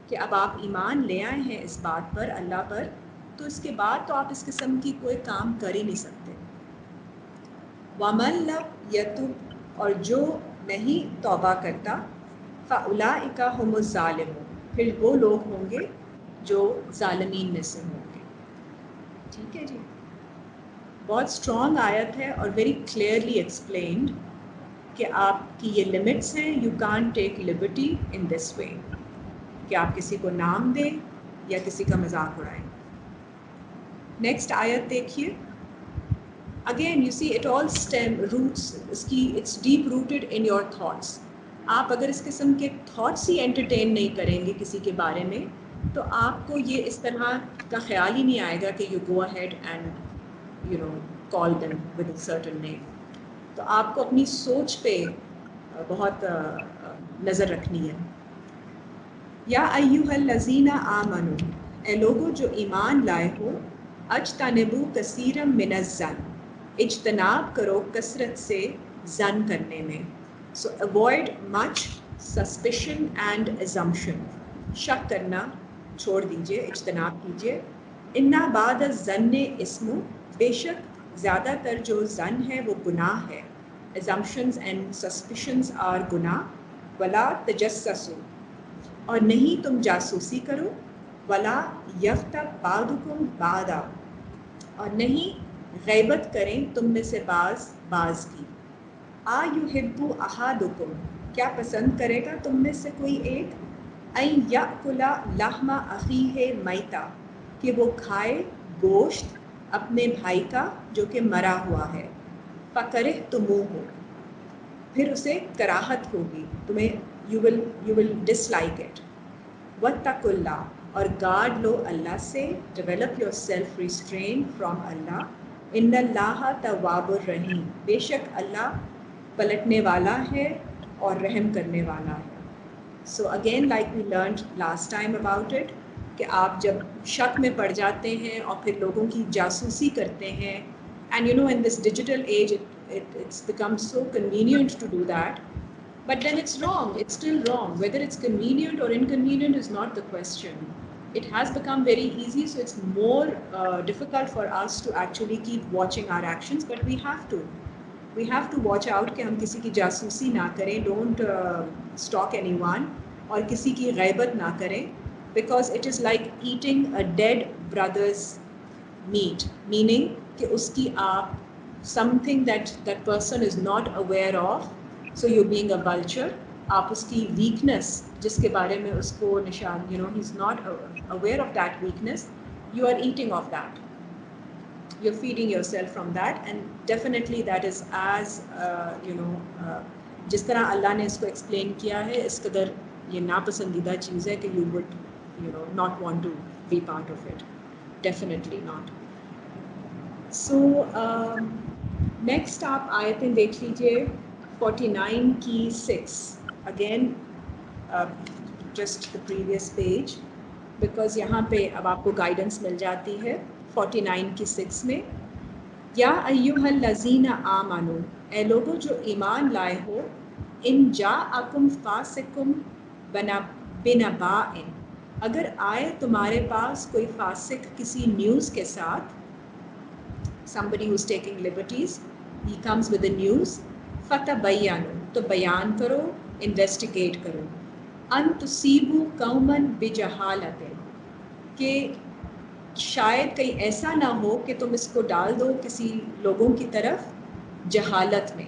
कि अब आप ईमान ले आए हैं इस बात पर, अल्लाह पर, तो इसके बाद तो आप इस किस्म की कोई काम कर ही नहीं सकते। वमन लब यतुब, और जो नहीं तौबा करता, फ़उलाइका हुमुज़ ज़ालिमून, फिर वो लोग होंगे जो ज़ालिमीन में से होंगे। ठीक है जी, बहुत स्ट्रॉन्ग आयत है और वेरी क्लियरली एक्सप्लेन्ड कि आपकी ये लिमिट्स हैं। You can't take liberty in this way कि आप किसी को नाम दें या किसी का मजाक उड़ाएं। नेक्स्ट आयत देखिए। Again you see it all stem roots, इसकी it's deep rooted in your thoughts. आप अगर इस किस्म के थॉट्स ही एंटरटेन नहीं करेंगे किसी के बारे में, तो आपको ये इस तरह का ख्याल ही नहीं आएगा कि you go ahead and call them with a certain name. तो आपको अपनी सोच पे बहुत नज़र रखनी है। या अय्युहल लज़ीना आमनु, ए लोगो जो ईमान लाए हो, अजतनिबू कसीरम मिनज़्ज़न, इज्तनाब करो कसरत से ज़न करने में। So avoid much suspicion and assumption. शक करना छोड़ दीजिए, इज्तनाब कीजिए. इन्ना बाद ज़न्ने इस्मु, बेशक ज़्यादातर जो ज़न है वो गुनाह है. Assumptions and suspicions are गुनाह. वला तजस्ससु, और नहीं तुम जासूसी करो. वला यफ्तब बादुकुम बादा, और नहीं गैबत करें तुम में से बाज की. आ युहिब्बु अहादुकुम, क्या पसंद करेगा तुम में से कोई एक. अन याकुला लहमा अखीहे मैता, कि वो खाए गोश्त अपने भाई का जो कि मरा हुआ है. फकरिह तुमूहु, फिर उसे कराहत होगी तुम्हें, यू विल डिसलाइक इट. वत्तकुल्लाह, और गार्ड लो अल्लाह से. Develop yourself restrain from Allah. इन्नल्लाह तव्वाबुर रहीम, बेशक अल्लाह पलटने वाला है और रहम करने वाला है. So again like we learned last time about it, कि आप जब शक में पड़ जाते हैं और फिर लोगों की जासूसी करते हैं, and you know in this digital age it's become so convenient to do that, but then it's wrong. It's still wrong. Whether it's convenient or inconvenient is not the question. It has become very easy, so it's more difficult for us to actually keep watching our actions, but we have to watch out कि हम किसी की जासूसी ना करें. Don't stalk anyone, और किसी की गैबत ना करें, because it is like eating a dead brother's meat, meaning कि उसकी आप something that person is not aware of, so you're being a vulture. आप उसकी weakness जिसके बारे में उसको निशान, you know, he's not aware of that weakness, you are eating of that, you're feeding yourself from that, and definitely that is as जिस तरह अल्लाह ने इसको explain किया है, इस कदर ये नापसंदीदा चीज़ है कि you would not want to be part of it, definitely not. So next आप आयतें देख लीजिए 49 की 6. Again just the previous page, because यहाँ पे अब आपको गाइडेंस मिल जाती है 49 की 6 में. या अय्युहल लज़ीना आमनू, ए लोगो जो ईमान लाए हो. इन जाअकुम फासिकुम बिनबाइन, अगर आए तुम्हारे पास कोई फासिक किसी न्यूज़ के साथ. Somebody who's taking liberties, he comes with the news. फतबय्यनु, तो बयान करो, इन्वेस्टिगेट करो. अन तुसीबू कौमन बिजहालतिन, कि शायद कहीं ऐसा ना हो कि तुम इसको डाल दो किसी लोगों की तरफ जहालत में.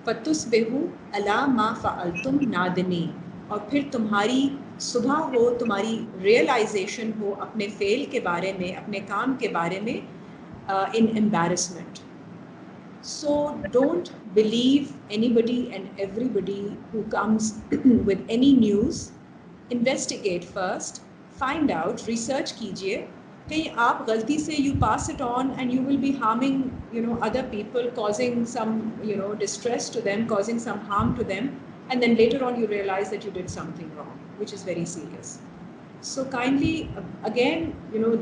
फतुस्बिहू अला मा फ़अलतुम नादिमीन, और फिर तुम्हारी सुबह हो, तुम्हारी रियलाइजेशन हो अपने फेल के बारे में, अपने काम के बारे में, in embarrassment. So don't believe anybody and everybody who comes with any news. Investigate first, find out, research कीजिए. कहीं आप गलती से you pass it on and you will be harming, other people, causing some, distress to them, causing some harm to them, and then later on you realize that you did something wrong, which is very serious. So kindly, again,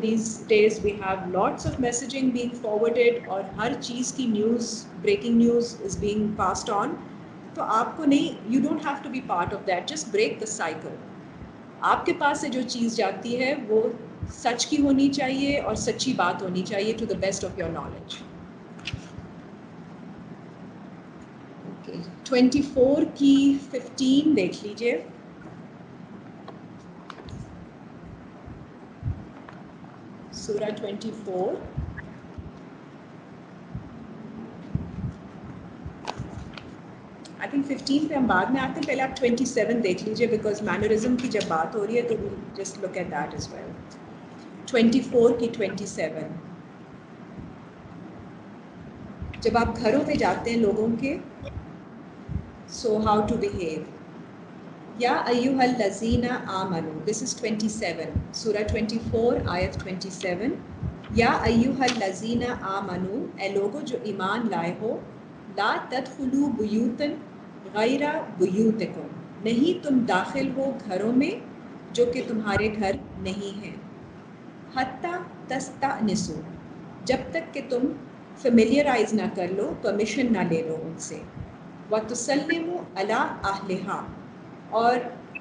these days we have lots of messaging being forwarded, और हर चीज़ की news, breaking news is being passed on. तो आपको नहीं, you don't have to be part of that. Just break the cycle. आपके पास से जो चीज़ जाती है वो सच की होनी चाहिए और सच्ची बात होनी चाहिए to the best of your knowledge. Okay. 24 की 15 देख लीजिए. Surah 24. I think 15 पे हम बाद में आते हैं, पहले आप 27 देख लीजिए, because मैनरिज्म की जब बात हो रही है तो we'll just look at that as well. 24 की 27. जब आप घरों में जाते हैं लोगों के, so how to behave. या अय्युहल लज़ीना आमनू, दिस इज़ 27, सूरह 24 आयत 27. या अय्युहल लज़ीना आमनू, ए लोगो जो ईमान लाए हो. ला तदखुलू बुयूतन गैरा बुयूतिकुम, नहीं तुम दाखिल हो घरों में जो कि तुम्हारे घर नहीं हैं. हत्ता तस्तअनिसू, जब तक कि तुम फेमिलियराइज ना कर लो, परमिशन ना ले लो उनसे. व तुसल्लिमु अला अहलिहा, और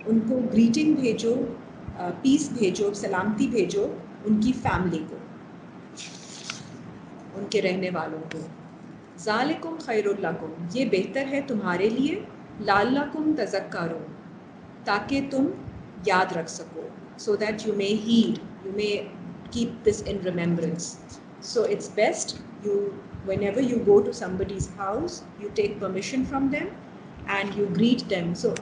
उनको ग्रीटिंग भेजो, पीस भेजो, सलामती भेजो उनकी फैमिली को, उनके रहने वालों को। ज़ालिकुम खैरुल लकुम, ये बेहतर है तुम्हारे लिए, लअल्लकुम तज़क्करून, ताकि तुम याद रख सको, so that you may heed, you may keep this in remembrance. So it's best you, whenever you go to somebody's house, you take permission from them and you greet them. So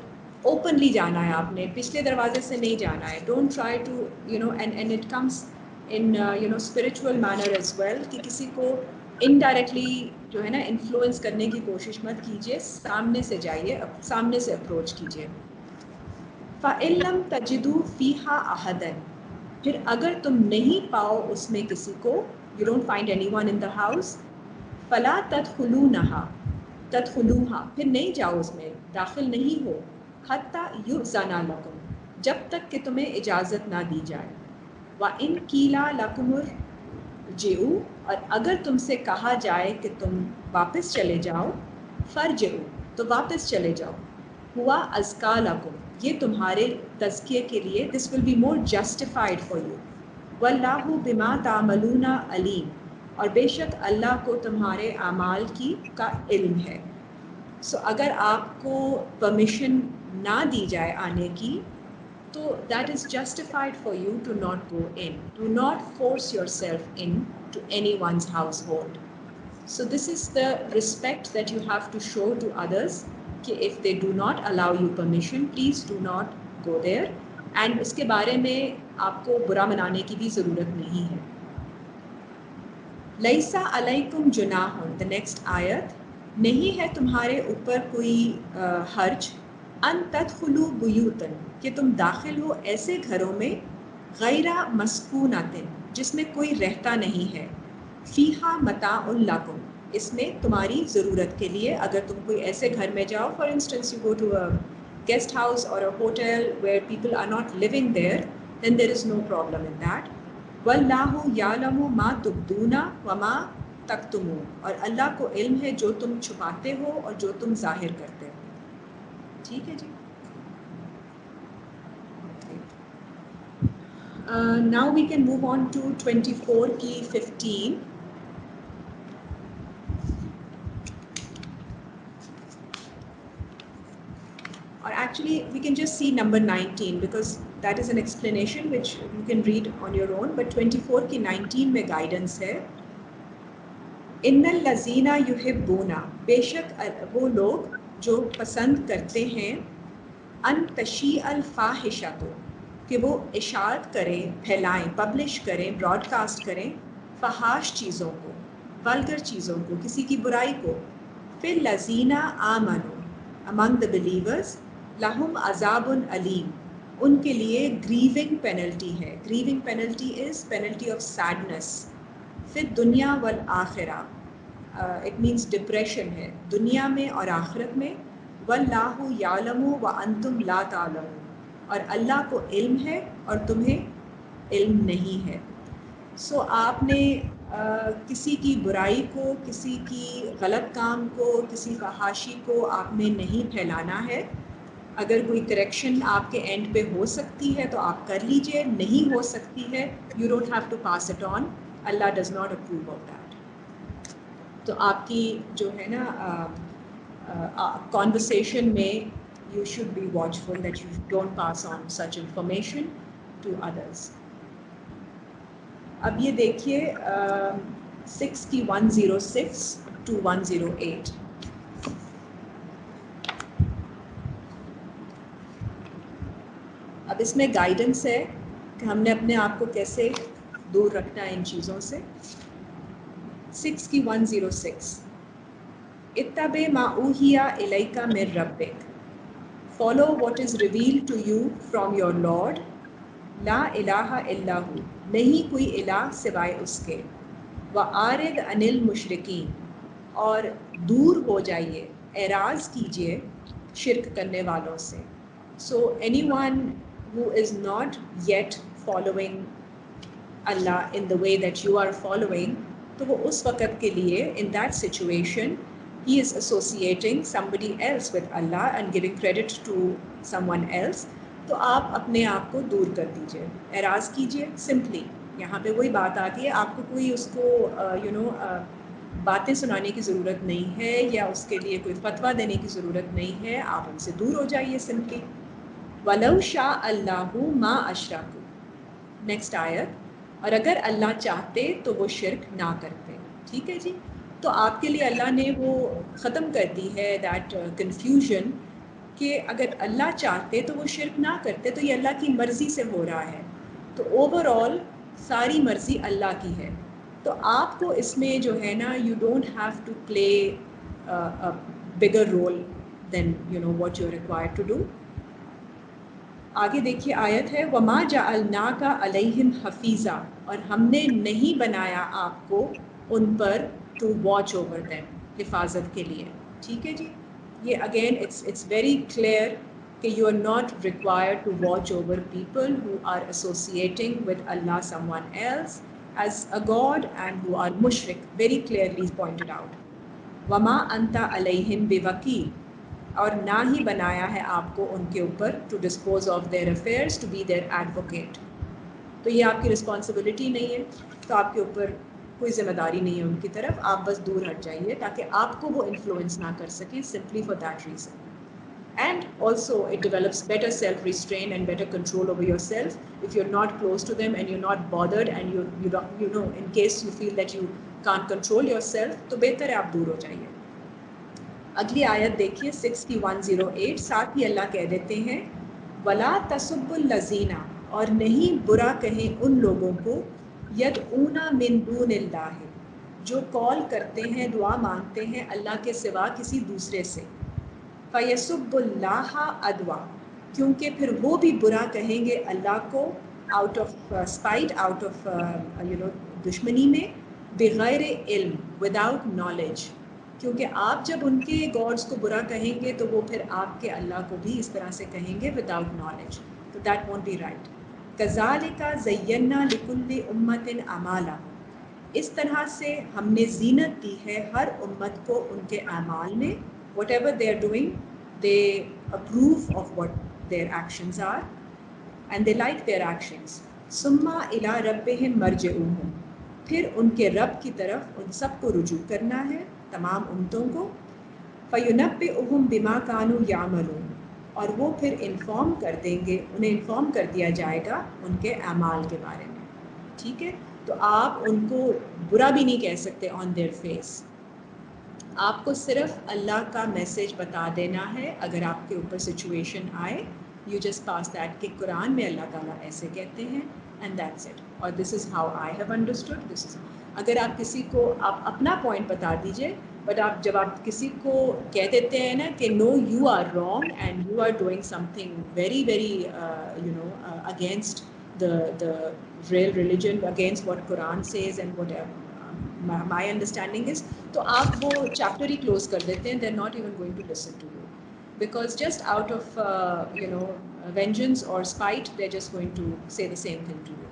openly जाना है आपने, पिछले दरवाजे से नहीं जाना है. Don't try to, you know, and it comes in you know, spiritual manner as well, कि किसी को indirectly जो है ना influence करने की कोशिश मत कीजिए, सामने से जाइए, सामने से approach कीजिए. फ़इल्लम तजिदू फ़ीहा अहदन, फिर अगर तुम नहीं पाओ उसमें किसी को, you don't find anyone in the house, फ़ला तदखुलूनहा, फिर नहीं जाओ उसमें, दाखिल नहीं हो, हत्ता युज़ना लकुम, जब तक कि तुम्हें इजाज़त ना दी जाए. व इन कीला लकुमुरजिऊ, और अगर तुमसे कहा जाए कि तुम वापस चले जाओ, फरजिऊ, तो वापस चले जाओ. हुआ अज़का लकुम, ये तुम्हारे तज़किये के लिए, this will be more justified for you. वल्लाहु बिमा तामलूना अलीम, और बेशक अल्लाह को तुम्हारे आमाल का इल्म है. सो अगर आपको परमिशन ना दी जाए आने की, तो that is justified for you to not go in. Do not force yourself into anyone's household. So this is the respect that you have to show to others, कि if they do not allow you permission, please do not go there. And उसके बारे में आपको बुरा मनाने की भी ज़रूरत नहीं है. लैसा अलैकुम जुनाहुन, द नेक्स्ट आयत, नहीं है तुम्हारे ऊपर कोई हर्ज, अन तदखुलू बुयूतन, कि तुम दाखिल हो ऐसे घरों में, गैरा मस्कूनातिन, जिसमें कोई रहता नहीं है, फ़ीहा मताउन लकुम, इसमें तुम्हारी ज़रूरत के लिए. अगर तुम कोई ऐसे घर में जाओ, for instance you go to a guest house और a hotel where people are not living there, then there is no problem in that. वल्लाहु यालमु मा तुब्दूना व मा तक्तुमून, और अल्लाह को इल्म है जो तुम छुपाते हो और जो तुम जाहिर करते हो. ठीक है जी. Now we can move on to 24 की 15. Or actually we can just see number 19, because that is an explanation which you can read on your own. But 24 की 19 में guidance है, इन्नल लज़ीना युहिब्बूना, बेशक वो लोग जो पसंद करते हैं, अन तशी अल फ़ाहिशतु, कि वो इशाअत करें, फैलाएं, पब्लिश करें, ब्रॉडकास्ट करें, फ़हाश चीज़ों को, वल्गर चीज़ों को, किसी की बुराई को. फिर लज़ीना आमनु, among the believers, lahum azabun Aleem, उनके लिए ग्रीविंग पेनल्टी है. Grieving penalty is penalty of sadness. फिर दुनिया वल आखिरा, इट मीन्स डिप्रेशन है दुनिया में और आखिरत में. वल्लाहु यालमु व अंतुम ला तालमून, और अल्लाह को इल्म है और तुम्हें इल्म नहीं है. सो आपने किसी की बुराई को, किसी की गलत काम को, किसी फहाशी को आपने नहीं फैलाना है. अगर कोई करेक्शन आपके एंड पे हो सकती है तो आप कर लीजिए, नहीं हो सकती है, you don't have to pass it on. Allah does not approve of that. तो आपकी जो है ना कॉन्वर्सेशन में, you should be watchful that you don't pass on such information to others. अब ये देखिए 6 की 106 to 108. अब इसमें गाइडेंस है कि हमने अपने आप को कैसे दूर रखना है इन चीज़ों से. 6 की 106, इत्तबे मा ऊहिया इलैका मिर रब्बिक, follow what is revealed to you from your Lord. ला इलाहा इल्लाहु, नहीं कोई इलाह सिवाय उसके. व आरिद अनिल मुशरिकीन, और दूर हो जाइए, एराज़ कीजिए शिरक करने वालों से. So anyone who is not yet following Allah in the way that you are following, तो वो उस वक़्त के लिए, in that situation, he is associating somebody else with Allah and giving credit to someone else, तो आप अपने आप को दूर कर दीजिए, एराज़ कीजिए सिंपली। यहाँ पे वही बात आती है, आपको कोई उसको बातें सुनाने की ज़रूरत नहीं है या उसके लिए कोई फतवा देने की ज़रूरत नहीं है, आप उनसे दूर हो जाइए सिंपली। वलौ शा अल्लाहु मा अशरकू, नेक्स्ट आयत, और अगर अल्लाह चाहते तो वो शिरक ना करते। ठीक है जी, तो आपके लिए अल्लाह ने वो ख़त्म कर दी है दैट कन्फ्यूजन कि अगर अल्लाह चाहते तो वो शिरक ना करते, तो ये अल्लाह की मर्ज़ी से हो रहा है। तो ओवरऑल सारी मर्ज़ी अल्लाह की है, तो आपको इसमें जो है ना, you don't have to play a bigger role then what you are required to do. आगे देखिए आयत है, वमा जअलनाका अलैहिम हफीज़ा, और हमने नहीं बनाया आपको उन पर टू वॉच ओवर देम, हिफाजत के लिए। ठीक है जी, ये अगेन इट्स वेरी क्लियर कि you are not required to watch over people who are associating with Allah someone else as a god and who are mushrik, very clearly pointed out. वमा अंता अलैहिम बिवकील, और ना ही बनाया है आपको उनके ऊपर to dispose of their affairs, to be their advocate. तो ये आपकी रिस्पॉन्सिबिलिटी नहीं है, तो आपके ऊपर कोई जिम्मेदारी नहीं है उनकी तरफ, आप बस दूर हट जाइए ताकि आपको वो इन्फ्लुएंस ना कर सकें, simply for that reason. And also it develops better self-restraint and better control over yourself if you're not close to them and you're not bothered, and you don't, in case you feel that you can't control yourself, तो बेहतर है आप दूर हो जाइए। अगली आयत देखिए 6108, साथ ही अल्लाह कह देते हैं, वला तसुब्बुल लज़ीना, और नहीं बुरा कहें उन लोगों को, यदऊना मिन दूनिल्लाह, जो कॉल करते हैं, दुआ मांगते हैं अल्लाह के सिवा किसी दूसरे से। फ़यसुब्बुल्लाह अदवा, क्योंकि फिर वो भी बुरा कहेंगे अल्लाह को out of spite, out of दुश्मनी में, बग़ैर इल्म, विदाउट नॉलेज, क्योंकि आप जब उनके गॉड्स को बुरा कहेंगे तो वो फिर आपके अल्लाह को भी इस तरह से कहेंगे विदाउट नॉलेज, तो दैट वोंट बी राइट। कज़ालिका ज़य्यना लिकुल्लि उम्मतिन अमाला, इस तरह से हमने जीनत दी है हर उम्मत को उनके अमाल में, whatever they are doing, they approve of what their actions are and they like their actions. सुम्मा इला रब्बिहिम मरजिउहुम, फिर उनके रब की तरफ उन सबको रुजू करना है, तमाम उम्मतों को। फ़युनब्बिउहुम बिमा कानू यामलून, और वो फिर इन्फॉर्म कर देंगे, उन्हें इन्फॉर्म कर दिया जाएगा उनके अमाल के बारे में। ठीक है, तो आप उनको बुरा भी नहीं कह सकते ऑन देयर फेस, आपको सिर्फ अल्लाह का मैसेज बता देना है। अगर आपके ऊपर सिचुएशन आए, यू जस्ट पास दैट कि कुरान में अल्लाह ताला ऐसे कहते हैं, एंड दैट्स इट, और this is how I have understood this is. अगर आप किसी को आप अपना पॉइंट बता दीजिए, बट आप जब आप किसी को कह देते हैं ना कि no you are wrong and you are doing something very very against the real religion, against what Quran says and whatever my understanding is, तो आप वो chapter ही close कर देते हैं, they're not even going to listen to you, because just out of vengeance or spite, they're just going to say the same thing to you.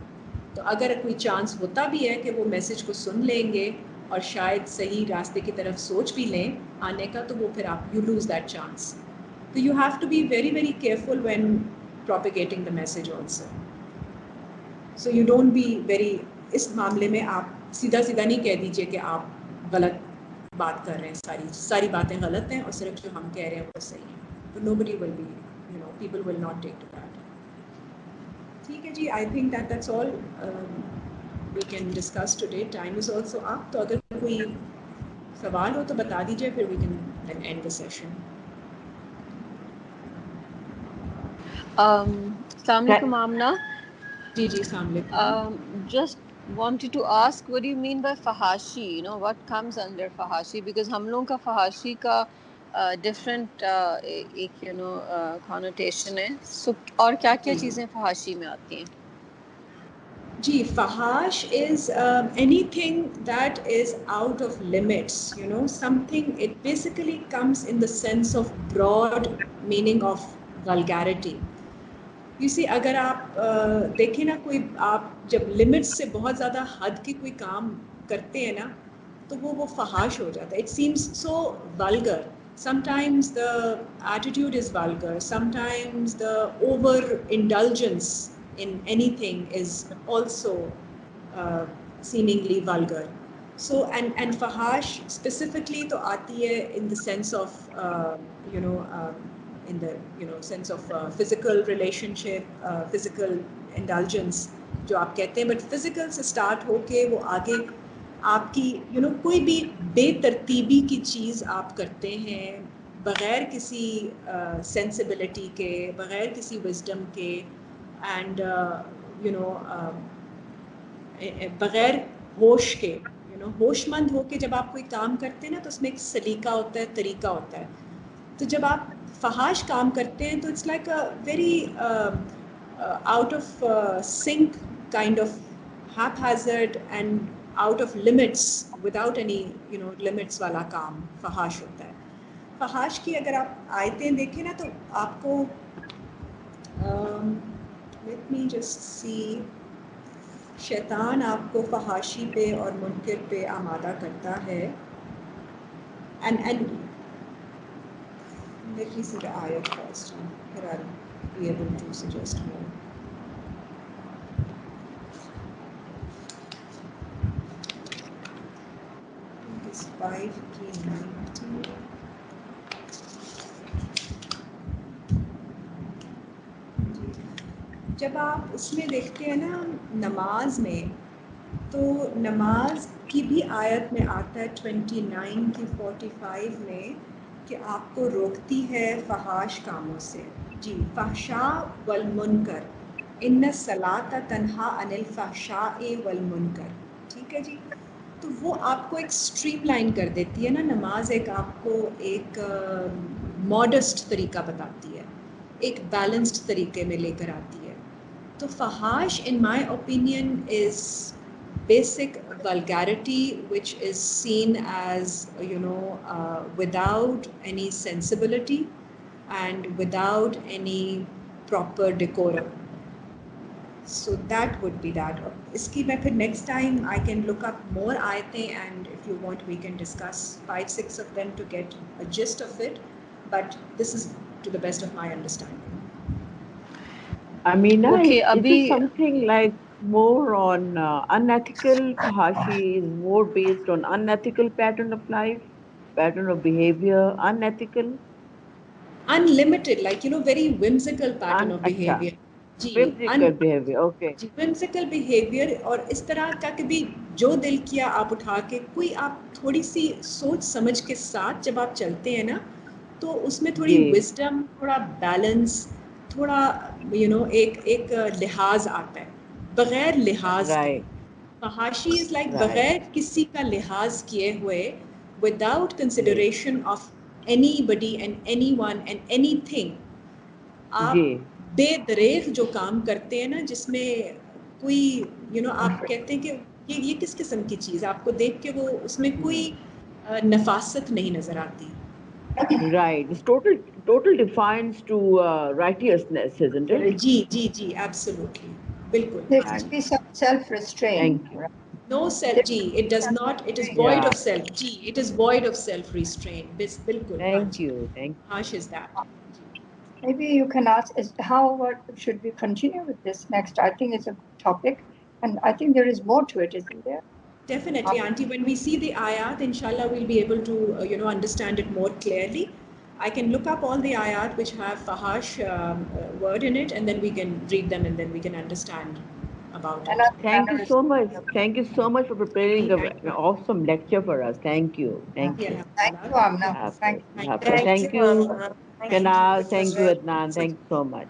तो अगर कोई chance होता भी है कि वो मैसेज को सुन लेंगे और शायद सही रास्ते की तरफ सोच भी लें आने का, तो वो फिर आप यू लूज़ दैट चांस। तो you have to be very very careful when propagating the message also. So you don't be very, इस मामले में आप सीधा सीधा नहीं कह दीजिए कि आप गलत बात कर रहे हैं, सारी बातें गलत हैं और सिर्फ जो हम कह रहे हैं वो सही है, तो nobody will be, people will not take to that. ठीक है जी, I think that's all we can discuss today, time is also up. तो अगर कोई सवाल हो तो बता दीजिए, फिर we can then end the session. अस्सलाम वालेकुम आमना। जी अस्सलाम वालेकुम। Just wanted to ask, what do you mean by fahashi? What comes under fahashi? Because हम लोगों का fahashi का different एक connotation है। So और क्या चीज़ें fahashi में आती हैं? जी, fahash is anything that is out of limits, something, it basically comes in the sense of broad meaning of vulgarity. You see, अगर आप देखें ना, कोई आप जब लिमिट्स से बहुत ज़्यादा हद के कोई काम करते हैं ना, तो वो फहाश हो जाता है. It seems so vulgar. Sometimes the attitude is vulgar. Sometimes the overindulgence in anything is also seemingly vulgar. So and fahash specifically तो आती है in the sense of in the sense of physical relationship, physical indulgence जो आप कहते हैं, but physical से start होके वो आगे आपकी कोई भी बेतरतीबी की चीज़ आप करते हैं बगैर किसी sensibility के, बगैर किसी wisdom के, and बगैर होश के, होशमंद होके जब आप कोई काम करते हैं ना तो उसमें एक सलीका होता है, तरीका होता है. तो जब आप फहाश काम करते हैं तो it's like a very out of sync kind of haphazard and out of limits, without any limits वाला काम फहाश होता है. फहाश की अगर आप आयतें देखें ना तो आपको let me just see, शैतान आपको फहाशी पे और मुनकर पे आमादा करता है. and let me see the ayat first, here I'll be able to suggest more. This 5 की 90. जब आप उसमें देखते हैं ना नमाज में, तो नमाज की भी आयत में आता है 29 की 45 में कि आपको रोकती है फहाश कामों से. जी, फहशा वल मुनकर, इन्ना सलाता तन्हा अनिल फहशाए वल मुनकर. ठीक है जी. तो वो आपको एक स्ट्रीमलाइन कर देती है ना नमाज, एक आपको एक मॉडेस्ट तरीका बताती है, एक बैलेंस्ड तरीके में लेकर आती है. तो फहाश in my opinion is basic vulgarity which is seen as without any sensibility and without any proper decorum. So that would be that. Iski मैं फिर next time I can look up more ayatein, and if you want we can discuss 5-6 of them to get a gist of it, but this is to the best of my understanding. Amina, Okay, is abhi it something like more on unethical? Fahashi is more based on unethical pattern of life, pattern of behavior, unethical, Unlimited, like very whimsical pattern of behavior. Ji, whimsical behavior. Okay. whimsical behavior. और इस तरह का कि भी जो दिल किया आप उठा के, कोई आप थोड़ी सी सोच समझ के साथ जब आप चलते हैं ना तो उसमें थोड़ी विजडम, थोड़ा बैलेंस, थोड़ा एक लिहाज आता है. बगैर लिहाज के फहाशी इज लाइक बगैर किसी का लिहाज किए हुए, without consideration of anybody and anyone and anything. आप बेदरेग जो काम करते हैं ना, जिसमें कोई आप कहते हैं कि ये किस किस्म की चीज़, आपको देख के वो उसमें कोई नफासत नहीं नजर आती. Right, it's total defines to righteousness, isn't it? Ji, absolutely, बिल्कुल. There must be some self-restraint. Thank you. No self, ji, it does not. It is void of self. Ji, it is void of self-restraint. बिल्कुल. Thank you. Harsh is that. Maybe you can ask how should we continue with this next? I think it's a good topic, and I think there is more to it, isn't there? Definitely, Auntie. When we see the ayat, inshallah, we'll be able to understand it more clearly. I can look up all the ayat which have fahash word in it, and then we can read them, and then we can understand about it. Thank you so much. Thank you so much for preparing an awesome lecture for us. Thank you. Thank you. Thank you, Amna. Thank you. Thank you, Kanal. Thank you, Adnan. Thank you so much.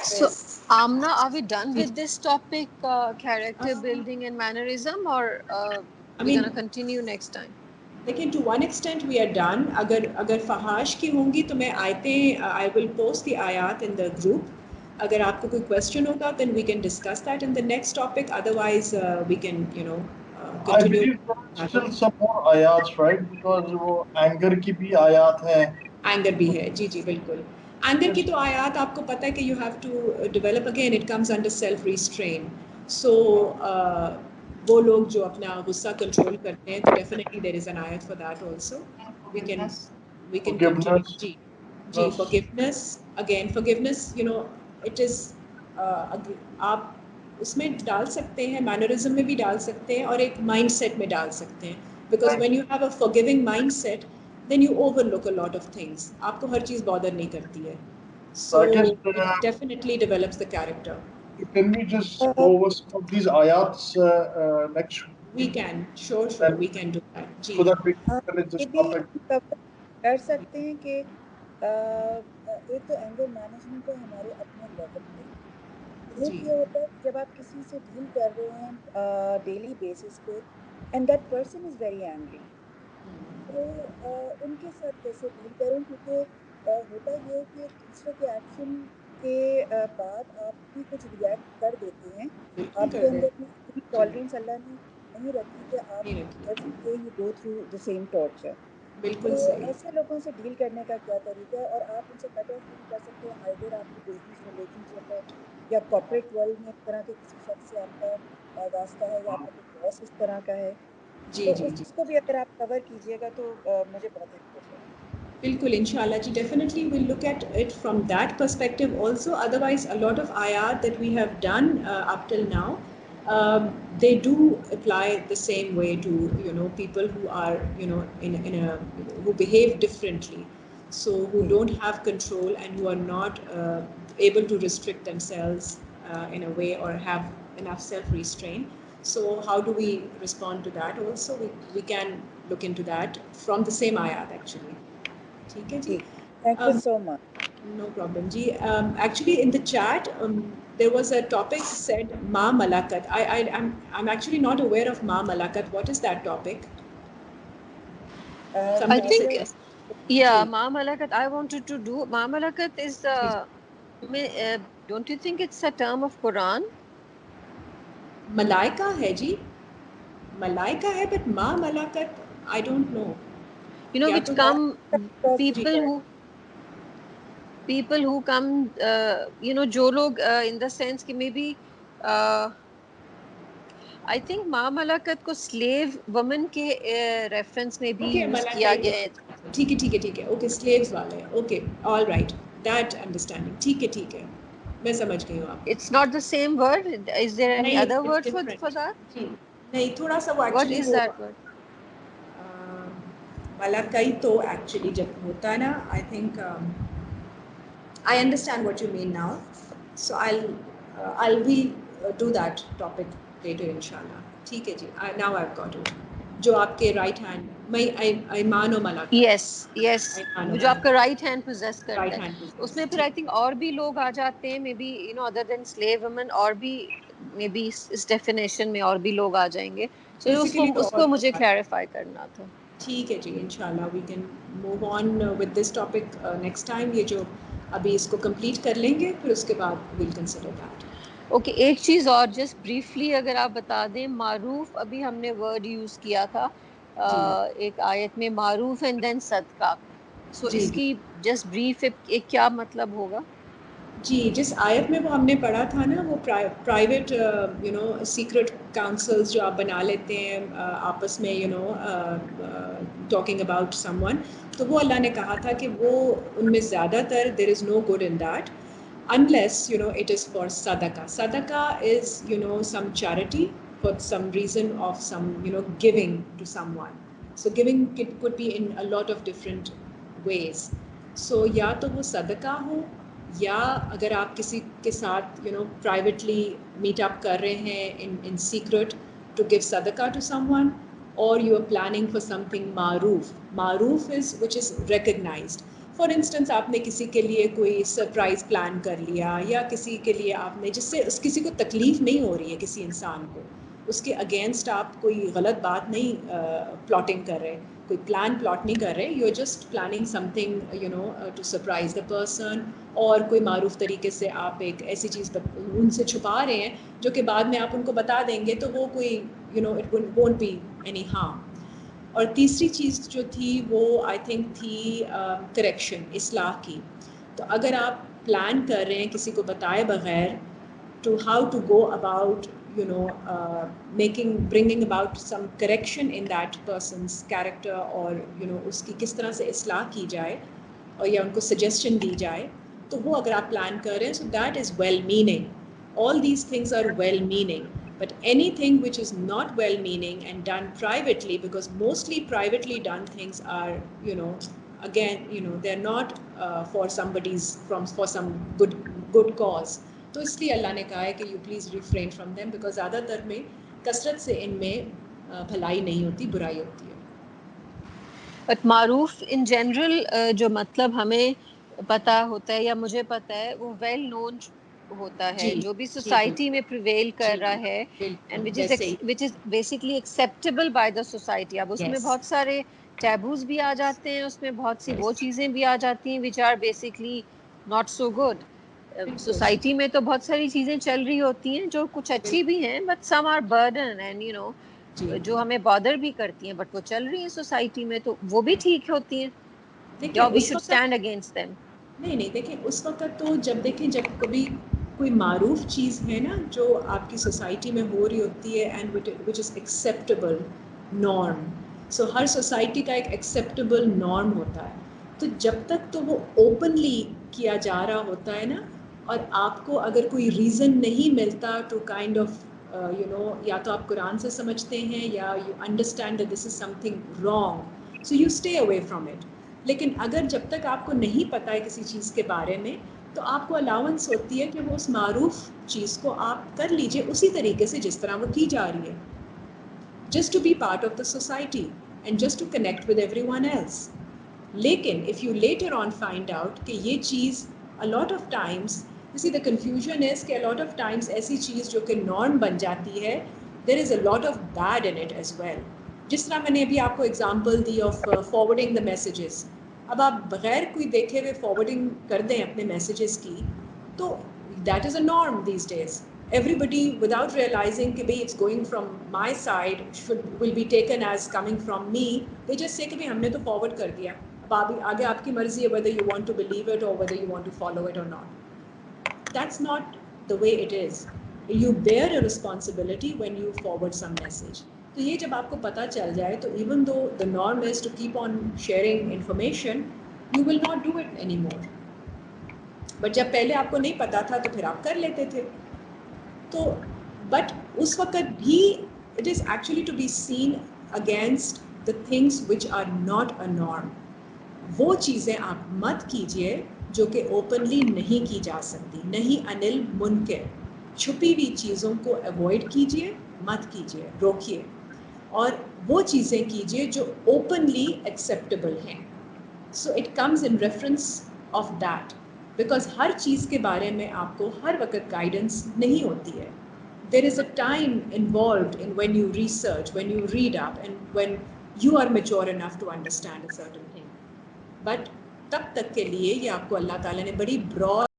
So, Amna, are we done with this topic, character building and mannerism, or we're gonna continue next time? लेकिन to one extent we are done. अगर फहाश की होंगी तो मैं आयतें I will post the ayat in the group. अगर आपको कोई question होगा then we can discuss that in the next topic. Otherwise we can continue. I believe there are still some more ayats, right? Because वो anger की भी आयात है. Anger भी है, जी बिल्कुल. Anger की तो आयात आपको पता है कि you have to develop again. It comes under self restraint. So वो लोग जो अपना गुस्सा कंट्रोल करते हैं, तो डेफिनेटली देयर इज एन आयत for that also. we can we can continue. जी forgiveness, again forgiveness, you know, it is आप उसमें डाल सकते हैं, मैनरिज्म में भी डाल सकते हैं और एक माइंडसेट में डाल सकते हैं. Because when you have a forgiving mindset, then you overlook a lot of things. आपको हर चीज बॉदर नहीं करती है. So it definitely develops the character. Can we just go over some of these ayats next week? We can, sure, we can do that. Ji. So that we हाँ, can ये just भी topic. cover कर सकते हैं कि एक तो anger management है हमारे अपने लेवल पे. एक जी. ये होता है कि जब आप किसी से डील कर रहे हैं डेली बेसिस पे and that person is very angry, तो उनके साथ कैसे डील करें, क्योंकि होता ये है कि दूसरे के एक्शन के बाद आप भी कुछ रिएक्ट कर देते हैं. बिल्कुल आपके कर अंदर रहे भी इतनी जी. टॉलरेंस अल्लाह ने नहीं रखी कि आप नहीं रखी. Every day you go through the same torture. बिल्कुल तो सही. ऐसे लोगों से डील करने का क्या तरीका है, और आप उनसे कट ऑफ भी नहीं कर सकते. आइदर आपकी बिजनेस रिलेशनशिप है या कॉर्पोरेट वर्ल्ड में इस तरह के किसी शख्स से आपका वास्ता है या आपका कोई बॉस इस तरह का है, जी तो जी जी. उसको भी अगर आप कवर कीजिएगा तो मुझे बहुत हेल्प हो जाएगी. बिल्कुल इंशाल्लाह जी. Definitely we'll look at it from that perspective also. Otherwise a lot of ayat that we have done up till now, they do apply the same way to, you know, people who are, you know, in a who behave differently, so who don't have control and who are not able to restrict themselves in a way or have enough self restraint. So how do we respond to that also? We can look into that from the same ayat actually. ठीक है जी. Thank you so much. No problem ji. Actually in the chat there was a topic said Ma Malakat. I'm actually not aware of Ma Malakat. What is that topic? I Somebody think, said. yeah, ji. Ma Malakat, I wanted to do. Ma Malakat is, don't you think it's a term of Quran? Malaika है जी. Malaika है, but Ma Malakat I don't know. You know, या which तो come ji. people who come, you know, जो लोग in the sense कि maybe I think माँ मलाकत को slave woman के reference में भी Okay, use Malaka किया ही गया है. तो ठीक है ठीक है ठीक है. Okay, slaves वाले. Okay, all right. That understanding. ठीक है. मैं समझ गई हूँ आप. It's not the same word. Is there any नहीं, other it's word different. for that? जी. नहीं, थोड़ा सा वो What actually is वो that word? मलाकई तो actually जब होता है ना, I think I understand what you mean now. So I'll do that topic later inshallah. ठीक है जी. Now I've got it. जो आपके right hand मैं मानो मलाका. Yes. जो आपका right hand possess करता Right है. hand possess. उसमें फिर I think और भी लोग आ जाते हैं. Maybe, you know, other than slave women और भी maybe इस definition में और भी लोग आ जाएंगे. So उसको मुझे clarify करना था. ठीक है जी. इंशाल्लाह we can move on with this topic next time. ये जो अभी इसको complete कर लेंगे, फिर उसके बाद we'll consider that. ओके एक चीज और जस्ट ब्रीफली अगर आप बता दें, मारूफ अभी हमने वर्ड यूज किया था एक आयत में, मारूफ एंड देन सदका. सो इसकी जस्ट ब्रीफ एक क्या मतलब होगा? जी, जिस आयत में वो हमने पढ़ा था ना, वो private you know secret councils जो आप बना लेते हैं आपस में, you know talking about someone, तो वो अल्लाह ने कहा था कि वो उनमें ज़्यादातर there is no good in that unless you know it is for sadaqah is you know some charity for some reason of some you know giving to someone. So giving could be in a lot of different ways. So या तो वो सदका हो, या अगर आप किसी के साथ you know privately meet up कर रहे हैं in secret to give sadaqah to someone, or you are planning for something maroof is which is recognized. For instance आपने किसी के लिए कोई सरप्राइज प्लान कर लिया, या किसी के लिए आपने जिससे किसी को तकलीफ नहीं हो रही है, किसी इंसान को उसके अगेंस्ट आप कोई गलत बात नहीं प्लॉटिंग कर रहे, कोई प्लान प्लॉट नहीं कर रहे, you are just planning something you know to surprise the person, और कोई मारूफ तरीके से आप एक ऐसी चीज़ उनसे छुपा रहे हैं जो कि बाद में आप उनको बता देंगे, तो वो कोई you know it won't be any harm. और तीसरी चीज़ जो थी वो आई थिंक थी करेक्शन, इस्लाह की. तो अगर आप प्लान कर रहे हैं किसी को बताए बगैर to how to go about bringing about some correction in that person's character, or उसकी किस तरह से इस्लाह की जाए, और या उनको suggestion दी जाए, तो वो अगर आप plan कर रहे हैं, so that is well meaning. All these things are well meaning, but anything which is not well meaning and done privately, because mostly privately done things are, again, they're not for some good cause. तो इसलिए अल्लाह ने कहा है कि you please refrain from them, because ज़्यादातर में कसरत से इनमें भलाई नहीं होती, बुराई होती है. बट मारूफ इन जनरल जो मतलब हमें पता होता है या मुझे पता है, वो वेल नोन होता है, जो भी सोसाइटी में प्रिवेल कर रहा है, and which is basically acceptable by the society. अब उसमें बहुत सारे टैबूज भी आ जाते हैं, उसमें बहुत सी वो चीजें भी आ जाती हैं which are basically not so good. Society में तो बहुत सारी चीजें चल रही होती हैं जो कुछ अच्छी भी हैं, but some are burden and जो हमें बॉदर भी करती हैं, बट वो चल रही हैं सोसाइटी में, तो वो भी ठीक होती हैं. या we should stand against them. नहीं, देखिए उस वक्त तो जब कभी कोई मारूफ चीज़ है ना जो आपकी सोसाइटी में हो रही होती है, and which is acceptable norm. So her society का एक एक्सेप्टेबल नॉर्म होता है, तो जब तक तो वो ओपनली किया जा रहा होता है ना, और आपको अगर कोई रीज़न नहीं मिलता टू काइंड ऑफ या तो आप कुरान से समझते हैं, या you understand that this is something wrong, so you stay away from it. लेकिन अगर जब तक आपको नहीं पता है किसी चीज़ के बारे में, तो आपको अलाउंस होती है कि वो उस मारूफ चीज़ को आप कर लीजिए उसी तरीके से जिस तरह वो की जा रही है, just to be part of the society and just to connect with everyone else. लेकिन if you later on find out कि ये चीज़ a lot of times, you see the confusion is कि a lot of times ऐसी चीज़ जो कि norm बन जाती है, there is a lot of bad in it as well. जिस तरह मैंने अभी आपको example the of forwarding the messages. अब आप बगैर कोई देखे हुए फॉरवर्डिंग कर दें अपने मैसेजेस की, तो that is a norm these days. Everybody without realizing कि भाई it's going from my side will be taken as coming from me, they just say कि भाई हमने तो फॉरवर्ड कर दिया, अब आगे आपकी मर्जी है whether you want to believe it or whether you want to follow it or not. That's not the way it is. You bear a responsibility when you forward some message. तो ये जब आपको पता चल जाए, तो even though the norm is to keep on sharing information, you will not do it anymore. But जब पहले आपको नहीं पता था तो फिर आप कर लेते थे. तो but उस वक्त भी it is actually to be seen against the things which are not a norm. वो चीज़ें आप मत कीजिए जो कि ओपनली नहीं की जा सकती. नहीं अनिल मुनकर. छुपी हुई चीज़ों को अवॉइड कीजिए, मत कीजिए, रोकिए, और वो चीज़ें कीजिए जो ओपनली एक्सेप्टेबल हैं. So it comes in reference of that, because हर चीज़ के बारे में आपको हर वक्त गाइडेंस नहीं होती है. There is a time involved in when you research, when you read up, and when you are mature enough to understand a certain thing. But तब तक के लिए ये आपको अल्लाह ताला ने बड़ी ब्रॉड